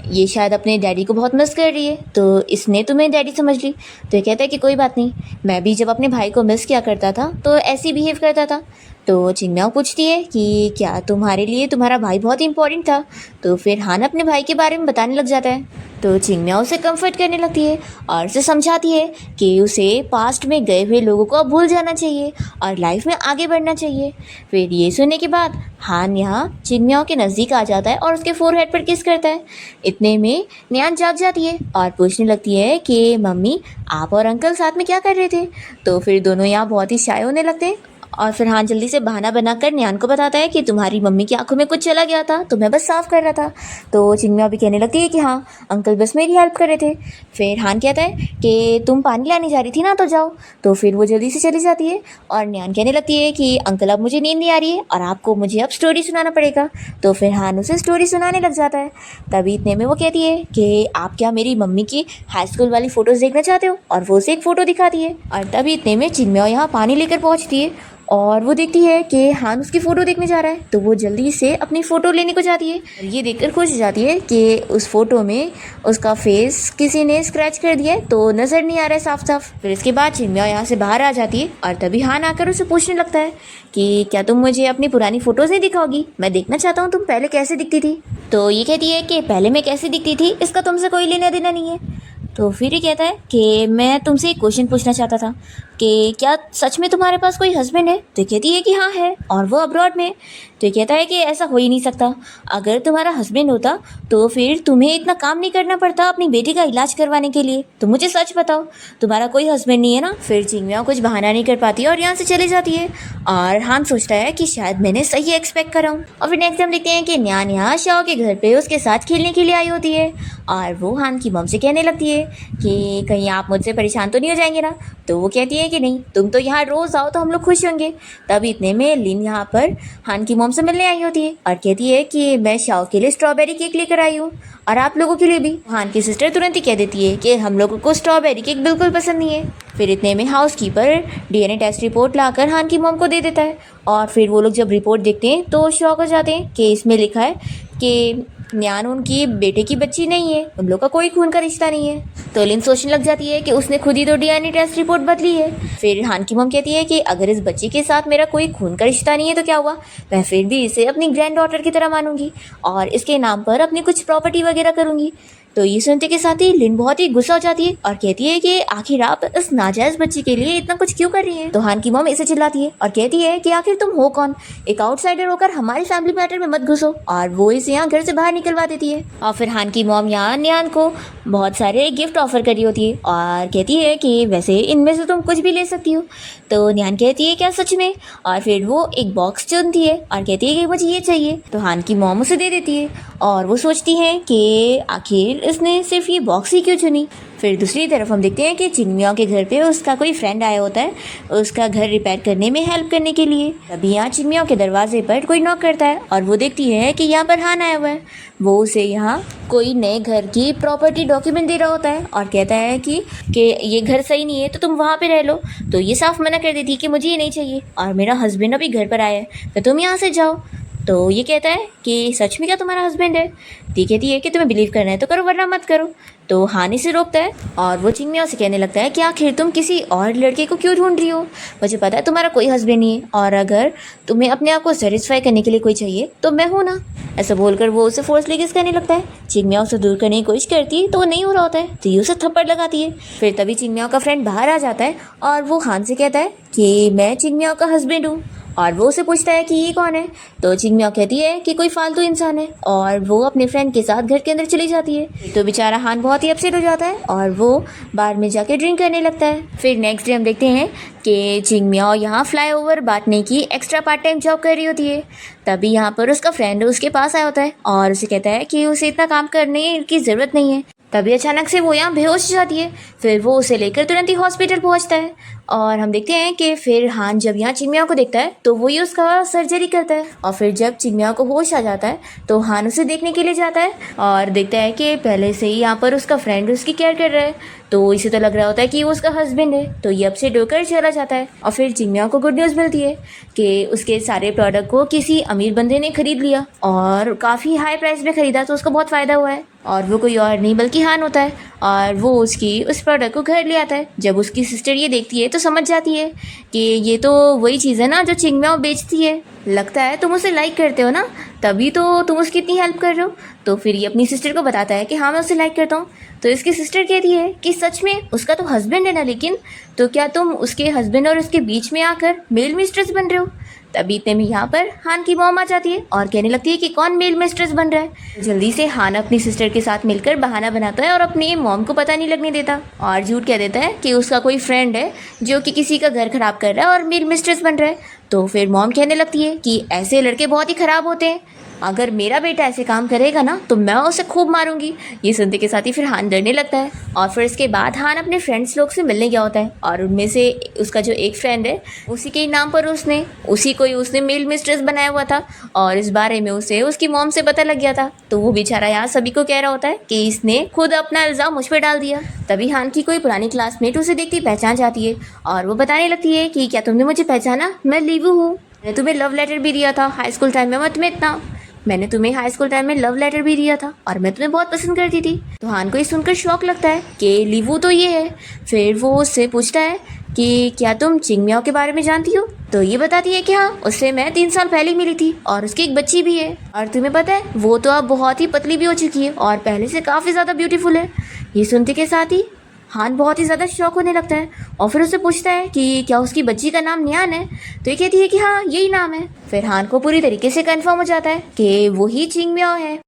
ये शायद अपने डैडी को बहुत मिस कर रही है तो इसने तुम्हें डैडी समझ ली। तो ये कहता है कि कोई बात नहीं, मैं भी जब अपने भाई को मिस किया करता था तो ऐसे ही बिहेव करता था। तो चिंगमियाओ पूछती है कि क्या तुम्हारे लिए तुम्हारा भाई बहुत इंपॉर्टेंट था? तो फिर हान अपने भाई के बारे में बताने लग जाता है। तो चिंगमियाओ उसे कंफर्ट करने लगती है और उसे समझाती है कि उसे पास्ट में गए हुए लोगों को अब भूल जाना चाहिए और लाइफ में आगे बढ़ना चाहिए। फिर ये सुनने के बाद हान यहाँ चिंगमियाओ के नज़दीक आ जाता है और उसके फोरहेड पर किस करता है। इतने में नियान जाग जाती है और पूछने लगती है कि मम्मी आप और अंकल साथ में क्या कर रहे थे? तो फिर दोनों यहाँ बहुत ही शाय होने लगते हैं और फिर हान जल्दी से बहाना बनाकर नियान को बताता है कि तुम्हारी मम्मी की आंखों में कुछ चला गया था तो मैं बस साफ कर रहा था। तो चिंगमियाओ भी कहने लगती है कि हाँ अंकल बस मेरी हेल्प कर रहे थे। फिर हान कहता है कि तुम पानी लाने जा रही थी ना तो जाओ। तो फिर वो जल्दी से चली जाती है और नियान कहने लगती है कि अंकल अब मुझे नींद नहीं आ रही है और आपको मुझे अब स्टोरी सुनाना पड़ेगा। तो फिर हान उसे स्टोरी सुनाने लग जाता है। तभी इतने में वो कहती है कि आप क्या मेरी मम्मी की हाई स्कूल वाली फ़ोटोज़ देखना चाहते हो? और वो उसे एक फ़ोटो दिखाती है। और तभी इतने में चिंगमियाओ यहाँ पानी लेकर पहुँचती है और वो देखती है कि हान उसकी फ़ोटो देखने जा रहा है। तो वो जल्दी से अपनी फ़ोटो लेने को जाती है और ये देखकर खुश हो जाती है कि उस फ़ोटो में उसका फेस किसी ने स्क्रैच कर दिया है तो नज़र नहीं आ रहा है साफ साफ। फिर इसके बाद चिंगमियाओ यहाँ से बाहर आ जाती है और तभी हान आकर उसे पूछने लगता है कि क्या तुम मुझे अपनी पुरानी फ़ोटोज़ नहीं दिखाओगी? मैं देखना चाहता हूँ तुम पहले कैसे दिखती थी। तो ये कहती है कि पहले मैं कैसे दिखती थी इसका तुमसे कोई लेना देना नहीं है। तो फिर ये कहता है कि मैं तुमसे एक क्वेश्चन पूछना चाहता था कि क्या सच में तुम्हारे पास कोई हस्बैंड है? तो कहती है कि हाँ है, और वो अब्रॉड में। तो कहता है कि ऐसा हो ही नहीं सकता। अगर तुम्हारा हस्बैंड होता तो फिर तुम्हें इतना काम नहीं करना पड़ता अपनी बेटी का इलाज करवाने के लिए। तो मुझे सच बताओ, तुम्हारा कोई हस्बैंड नहीं है ना? फिर चिंगमियाओ कुछ बहाना नहीं कर पाती और यहाँ से चली जाती है। और हान सोचता है कि शायद मैंने सही एक्सपेक्ट करा हूँ। और फिर नेक्स्ट हम देखते हैं कि न्यान यहाँ शाओ के घर पे उसके साथ खेलने के लिए आई होती है, और वो हान की मॉम से कहने लगती है कि कहीं आप मुझसे परेशान तो नहीं हो जाएंगे ना? तो वो कहती है कि नहीं, तुम तो यहाँ रोज़ आओ तो हम लोग खुश होंगे। तब इतने में लिन यहाँ पर हान की मॉम से मिलने आई होती है और कहती है कि मैं शाओ के लिए स्ट्रॉबेरी केक लेकर आई हूँ और आप लोगों के लिए भी। हान की सिस्टर तुरंत ही कह देती है कि हम लोगों को स्ट्रॉबेरी केक बिल्कुल पसंद नहीं है। फिर इतने में हाउसकीपर डीएनए टेस्ट रिपोर्ट लाकर हान की मॉम को दे देता है, और फिर वो लोग जब रिपोर्ट देखते हैं तो शॉक हो जाते हैं कि इसमें लिखा है कि न्यान उनकी बेटे की बच्ची नहीं है, उन लोग का कोई खून का रिश्ता नहीं है। तो लिन सोचने लग जाती है कि उसने खुद ही तो डीएनए टेस्ट रिपोर्ट बदली है। फिर हान की मॉम कहती है कि अगर इस बच्ची के साथ मेरा कोई खून का रिश्ता नहीं है तो क्या हुआ, मैं फिर भी इसे अपनी ग्रैंड डॉटर की तरह मानूंगी और इसके नाम पर अपनी कुछ प्रॉपर्टी वगैरह करूंगी। तो ये सुनते के साथ ही लिन बहुत ही गुस्सा हो जाती है और कहती है कि आखिर आप इस नाजायज बच्ची के लिए इतना कुछ क्यों कर रही हैं? तो हान की मॉम इसे चिल्लाती है और कहती है कि आखिर तुम हो कौन, एक आउटसाइडर होकर हमारी फैमिली मैटर में मत घुसो, और वो इसे यहाँ घर से बाहर निकलवा देती है। और फिर हान की मॉम यहाँ न्यान को बहुत सारे गिफ्ट ऑफर करी होती है और कहती है कि वैसे इनमें से तुम कुछ भी ले सकती हो। तो न्यान कहती है क्या सच में? और फिर वो एक बॉक्स चुनती है और कहती है कि मुझे ये चाहिए। तो हान की मॉम उसे दे देती है और वो सोचती है कि आखिर इसने सिर्फ ये बॉक्स ही क्यों चुनी। फिर दूसरी तरफ हम देखते हैं कि चिंगमियाओ के घर पे उसका कोई फ्रेंड आया होता है उसका घर रिपेयर करने में हेल्प करने के लिए। तभी यहाँ चिंगमियाओ के दरवाजे पर कोई नॉक करता है और वो देखती है कि यहाँ पर हान आया हुआ है। वो उसे यहाँ कोई नए घर की प्रॉपर्टी डॉक्यूमेंट दे रहा होता है और कहता है कि ये घर सही नहीं है तो तुम वहाँ पे रह लो। तो ये साफ मना कर देती है कि मुझे ये नहीं चाहिए और मेरा हस्बैंड अभी घर पर आया है तो तुम यहाँ से जाओ। तो ये कहता है कि सच में क्या तुम्हारा हस्बैंड है? ती कहती है कि तुम्हें बिलीव करना है तो करो वरना मत करो। तो हान इसे रोकता है और वो चिंगमियाओ से कहने लगता है कि आखिर तुम किसी और लड़के को क्यों ढूंढ रही हो? मुझे पता है तुम्हारा कोई हस्बैंड नहीं है और अगर तुम्हें अपने आप को सेटिस्फाई करने के लिए कोई चाहिए तो मैं हूँ ना। ऐसा बोलकर वो उसे फोर्सली किस करने लगता है। चिंगमियाओ उसे दूर करने की कोशिश करती है तो वो नहीं हो रहा होता है तो ये उसे थप्पड़ लगाती है। फिर तभी चिंगमियाओ का फ्रेंड बाहर आ जाता है और वो हान से कहता है कि मैं चिंगमियाओ का हस्बैंड हूँ और वो उसे पूछता है कि ये कौन है। तो चिंगमियाओ कहती है कि कोई फालतू इंसान है और वो अपने फ्रेंड के साथ घर के अंदर चली जाती है। तो बेचारा हान बहुत ही अपसेट हो जाता है और वो बार में जाके ड्रिंक करने लगता है। फिर नेक्स्ट डे हम देखते हैं कि चिंगमियाओ यहाँ फ्लाईओवर बांटने की एक्स्ट्रा पार्ट टाइम जॉब कर रही होती है। तभी यहाँ पर उसका फ्रेंड उसके पास आया होता है और उसे कहता है कि उसे इतना काम करने की ज़रूरत नहीं है। तभी अचानक से वो यहाँ बेहोश हो जाती है। फिर वो उसे लेकर तुरंत ही हॉस्पिटल पहुँचता है और हम देखते हैं कि फिर हान जब यहाँ चिंगमियाओ को देखता है तो वही उसका सर्जरी करता है। और फिर जब चिंगमियाओ को होश आ जाता है तो हान उसे देखने के लिए जाता है और देखता है कि पहले से ही यहाँ पर उसका फ्रेंड उसकी केयर कर रहा है। तो इसे तो लग रहा होता है कि वो उसका हस्बैंड है। तो ये अपसेट होकर चला जाता है और फिर चिंगमियाओ को गुड न्यूज़ मिलती है कि उसके सारे प्रोडक्ट को किसी अमीर बंदे ने खरीद लिया और काफ़ी हाई प्राइस में खरीदा तो उसको बहुत फ़ायदा हुआ है। और वो कोई और नहीं बल्कि हान होता है और वो उसकी उस प्रोडक्ट को घर ले आता है। जब उसकी सिस्टर ये देखती है तो समझ जाती है कि ये तो वही चीज़ है ना जो चिंगमियाओ बेचती है। लगता है तुम उसे लाइक करते हो ना, तभी तो तुम उसकी इतनी हेल्प कर रहे हो। तो फिर ये अपनी सिस्टर को बताता है कि हाँ मैं उसे लाइक करता हूँ। तो इसकी सिस्टर कहती है कि सच में उसका तो हस्बैंड है ना, लेकिन तो क्या तुम उसके हस्बैंड और उसके बीच में आकर मेल मिस्ट्रेस बन रहे हो? तभी इतने में यहाँ पर हान की मॉम आ जाती है और कहने लगती है कि कौन मेल मिस्ट्रेस बन रहा है। जल्दी से हान अपनी सिस्टर के साथ मिलकर बहाना बनाता है और अपनी मॉम को पता नहीं लगने देता और झूठ कह देता है कि उसका कोई फ्रेंड है जो कि किसी का घर खराब कर रहा है और मेल मिस्ट्रेस बन रहा है। तो फिर मॉम कहने लगती है कि ऐसे लड़के बहुत ही खराब होते हैं, अगर मेरा बेटा ऐसे काम करेगा ना तो मैं उसे खूब मारूंगी। ये सुनते के साथ ही फिर हान डरने लगता है और फिर इसके बाद हान अपने फ्रेंड्स लोग से मिलने गया होता है और उनमें से उसका जो एक फ्रेंड है उसी के नाम पर उसने मेल मिस्ट्रेस बनाया हुआ था और इस बारे में उसे उसकी मॉम से पता लग गया था। तो वो बेचारा यहाँ सभी को कह रहा होता है कि इसने खुद अपना इल्ज़ाम मुझ पर डाल दिया। तभी हान की कोई पुरानी क्लासमेट उसे देखती पहचान जाती है और वो बताने लगती है कि क्या तुमने मुझे पहचाना, मैं लीवू हूँ, मैंने तुम्हें लव लेटर भी दिया था हाई स्कूल टाइम में, मैंने तुम्हें हाई स्कूल टाइम में लव लेटर भी दिया था और मैं तुम्हें बहुत पसंद करती थी। तो हान को ये सुनकर शौक लगता है कि लीवू तो ये है। फिर वो उससे पूछता है कि क्या तुम चिंगमियाओ के बारे में जानती हो? तो ये बताती है कि हाँ, उससे मैं 3 साल पहले ही मिली थी और उसकी एक बच्ची भी है और तुम्हें पता है वो तो अब बहुत ही पतली भी हो चुकी है और पहले से काफ़ी ज़्यादा ब्यूटीफुल है। ये सुनते के साथ ही हान बहुत ही ज़्यादा शॉक होने लगता है और फिर उससे पूछता है कि क्या उसकी बच्ची का नाम नियान है। तो ये कहती है कि हाँ यही नाम है। फिर हान को पूरी तरीके से कंफर्म हो जाता है कि वो ही चिंगम्याओ है।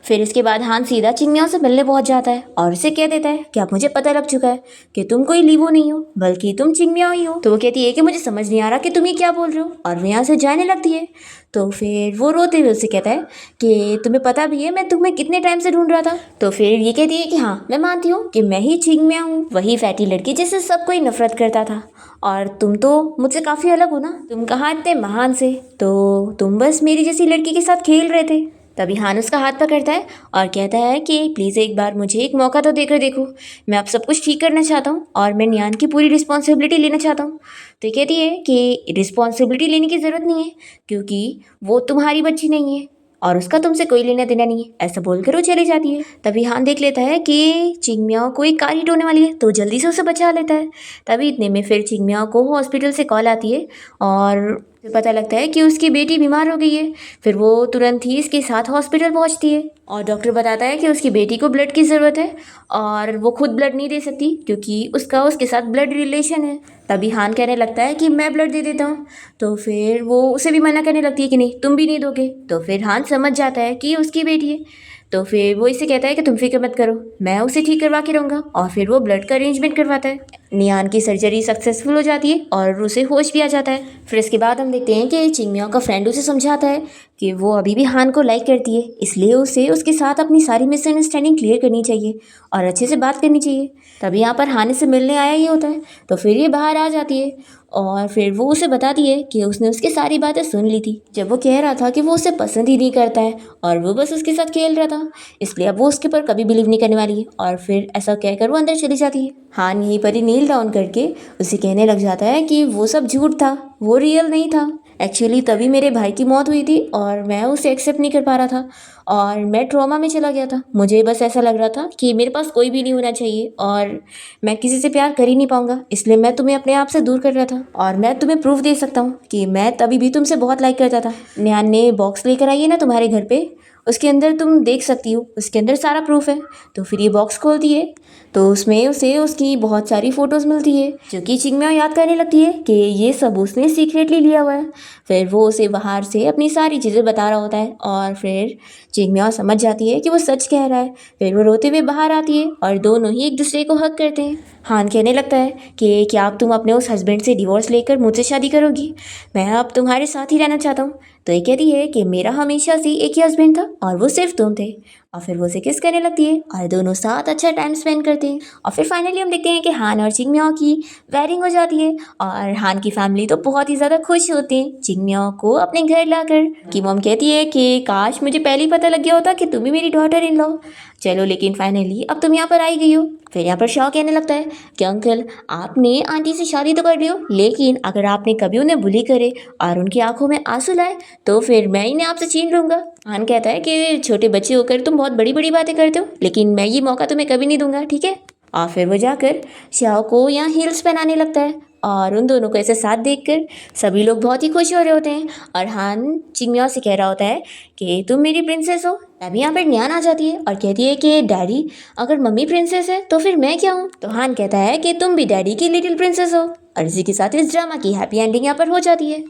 फिर इसके बाद हान सीधा चिंगम्याओ से मिलने पहुंच जाता है और उसे कह देता है कि अब मुझे पता लग चुका है कि तुम कोई लीवो नहीं हो बल्कि तुम चिंगम्याओ ही हो। तो वो कहती है कि मुझे समझ नहीं आ रहा कि तुम ये क्या बोल रहे हो, और वो यहाँ से जाने लगती है। तो फिर वो रोते हुए उसे कहता है कि तुम्हें पता भी है मैं तुम्हें कितने टाइम से ढूंढ रहा था। तो फिर ये कहती है कि हाँ मैं मानती हूँ कि मैं ही चिंगम्याओ हूँ, वही फैटी लड़की जिससे सब कोई नफरत करता था। और तुम तो मुझसे काफ़ी अलग हो ना, तुम कहाँ इतने महान से, तो तुम बस मेरी जैसी लड़की के साथ खेल रहे थे। तभी हान उसका हाथ पकड़ता है और कहता है कि प्लीज़ एक बार मुझे एक मौका तो देकर देखो, मैं अब सब कुछ ठीक करना चाहता हूँ और मैं नियान की पूरी रिस्पॉन्सिबिलिटी लेना चाहता हूँ। तो ये कहती है कि रिस्पॉन्सिबिलिटी लेने की ज़रूरत नहीं है क्योंकि वो तुम्हारी बच्ची नहीं है और उसका तुमसे कोई लेना देना नहीं है। ऐसा बोलकर वो चली जाती है। तभी हान देख लेता है कि चिंगम्याओ को एक कार हिट होने वाली है तो जल्दी से उसे बचा लेता है। तभी इतने में फिर चिंगम्याओ को हॉस्पिटल से कॉल आती है और फिर पता लगता है कि उसकी बेटी बीमार हो गई है। फिर वो तुरंत ही इसके साथ हॉस्पिटल पहुंचती है और डॉक्टर बताता है कि उसकी बेटी को ब्लड की ज़रूरत है और वो खुद ब्लड नहीं दे सकती क्योंकि उसका उसके साथ ब्लड रिलेशन है। तभी हान कहने लगता है कि मैं ब्लड दे देता हूँ। तो फिर वो उसे भी मना करने लगती है कि नहीं तुम भी नहीं दोगे। तो फिर हान समझ जाता है कि उसकी बेटी है। तो फिर वो इसे कहता है कि तुम फिक्र मत करो, मैं उसे ठीक करवा के रहूँगा। और फिर वो ब्लड का अरेंजमेंट करवाता है। नियान की सर्जरी सक्सेसफुल हो जाती है और उसे होश भी आ जाता है। फिर इसके बाद हम देखते हैं कि चिंगम्याओ का फ्रेंड उसे समझाता है कि वो अभी भी हान को लाइक करती है, इसलिए उसे उसके साथ अपनी सारी मिसअंडरस्टैंडिंग क्लियर करनी चाहिए और अच्छे से बात करनी चाहिए। तभी यहाँ पर हान से मिलने आया ही होता है। तो फिर ये बाहर आ जाती है और फिर वो उसे बताती है कि उसने उसकी सारी बातें सुन ली थी जब वो कह रहा था कि वो उसे पसंद ही नहीं करता है और वो बस उसके साथ खेल रहा था, इसलिए अब वो उसके ऊपर कभी बिलीव नहीं करने वाली है। और फिर ऐसा कहकर वो अंदर चली जाती है। हान यहीं पर ही नील डाउन करके उसे कहने लग जाता है कि वो सब झूठ था, वो रियल नहीं था। एक्चुअली तभी मेरे भाई की मौत हुई थी और मैं उसे एक्सेप्ट नहीं कर पा रहा था और मैं ट्रॉमा में चला गया था। मुझे बस ऐसा लग रहा था कि मेरे पास कोई भी नहीं होना चाहिए और मैं किसी से प्यार कर ही नहीं पाऊंगा, इसलिए मैं तुम्हें अपने आप से दूर कर रहा था। और मैं तुम्हें प्रूफ दे सकता हूँ कि मैं तभी भी तुमसे बहुत लाइक करता था। नियान ने बॉक्स लेकर आई है ना तुम्हारे घर पे, उसके अंदर तुम देख सकती हो, उसके अंदर सारा प्रूफ है। तो फिर ये बॉक्स खोलती है तो उसमें उसे उसकी बहुत सारी फ़ोटोज़ मिलती है जो कि चिंगम्याओ याद करने लगती है कि ये सब उसने सीक्रेटली लिया हुआ है। फिर वो उसे बाहर से अपनी सारी चीज़ें बता रहा होता है और फिर चिंगम्याओ समझ जाती है कि वो सच कह रहा है। फिर वो रोते हुए बाहर आती है और दोनों ही एक दूसरे को हग करते हैं। हान कहने लगता है कि क्या अब तुम अपने उस हस्बैंड से डिवोर्स लेकर मुझसे शादी करोगी, मैं अब तुम्हारे साथ ही रहना चाहता हूँ। तो ये कहती है कि मेरा हमेशा से एक ही हस्बैंड था और वो सिर्फ तुम थे। और फिर वो उसे किस करने लगती है और दोनों साथ अच्छा टाइम स्पेंड करते हैं। और फिर फाइनली हम देखते हैं कि हान और चिंगम्याओ की वेडिंग हो जाती है और हान की फैमिली तो बहुत ही ज़्यादा खुश होते हैं चिंगम्याओ को अपने घर लाकर। कि मॉम कहती है कि काश मुझे पहले ही पता लग गया होता कि तुम ही मेरी डॉटर इन लॉ, चलो लेकिन फाइनली अब तुम यहाँ पर आई गई हो। फिर यहाँ पर शॉ कहने लगता है कि अंकल आपने आंटी से शादी तो कर ली हो, लेकिन अगर आपने कभी उन्हें बुली करे और उनकी आंखों में आंसू लाए तो फिर मैं इन्हें आपसे छीन लूँगा। हान कहता है कि छोटे बच्चे होकर तुम बहुत बड़ी बड़ी बातें करते हो, लेकिन मैं ये मौका तुम्हें कभी नहीं दूंगा, ठीक है। और फिर वो जाकर श्याओ को यहाँ हील्स पहनाने लगता है और उन दोनों को ऐसे साथ देखकर सभी लोग बहुत ही खुश हो रहे होते हैं। और हान चिंगम्याओ से कह रहा होता है कि तुम मेरी प्रिंसेस हो। तभी यहाँ पर न्यान आ जाती है और कहती है कि डैडी अगर मम्मी प्रिंसेस है तो फिर मैं क्या हूँ। तो हान कहता है कि तुम भी डैडी की लिटिल प्रिंसेस हो। और इसी के साथ इस ड्रामा की हैप्पी एंडिंग यहाँ पर हो जाती है।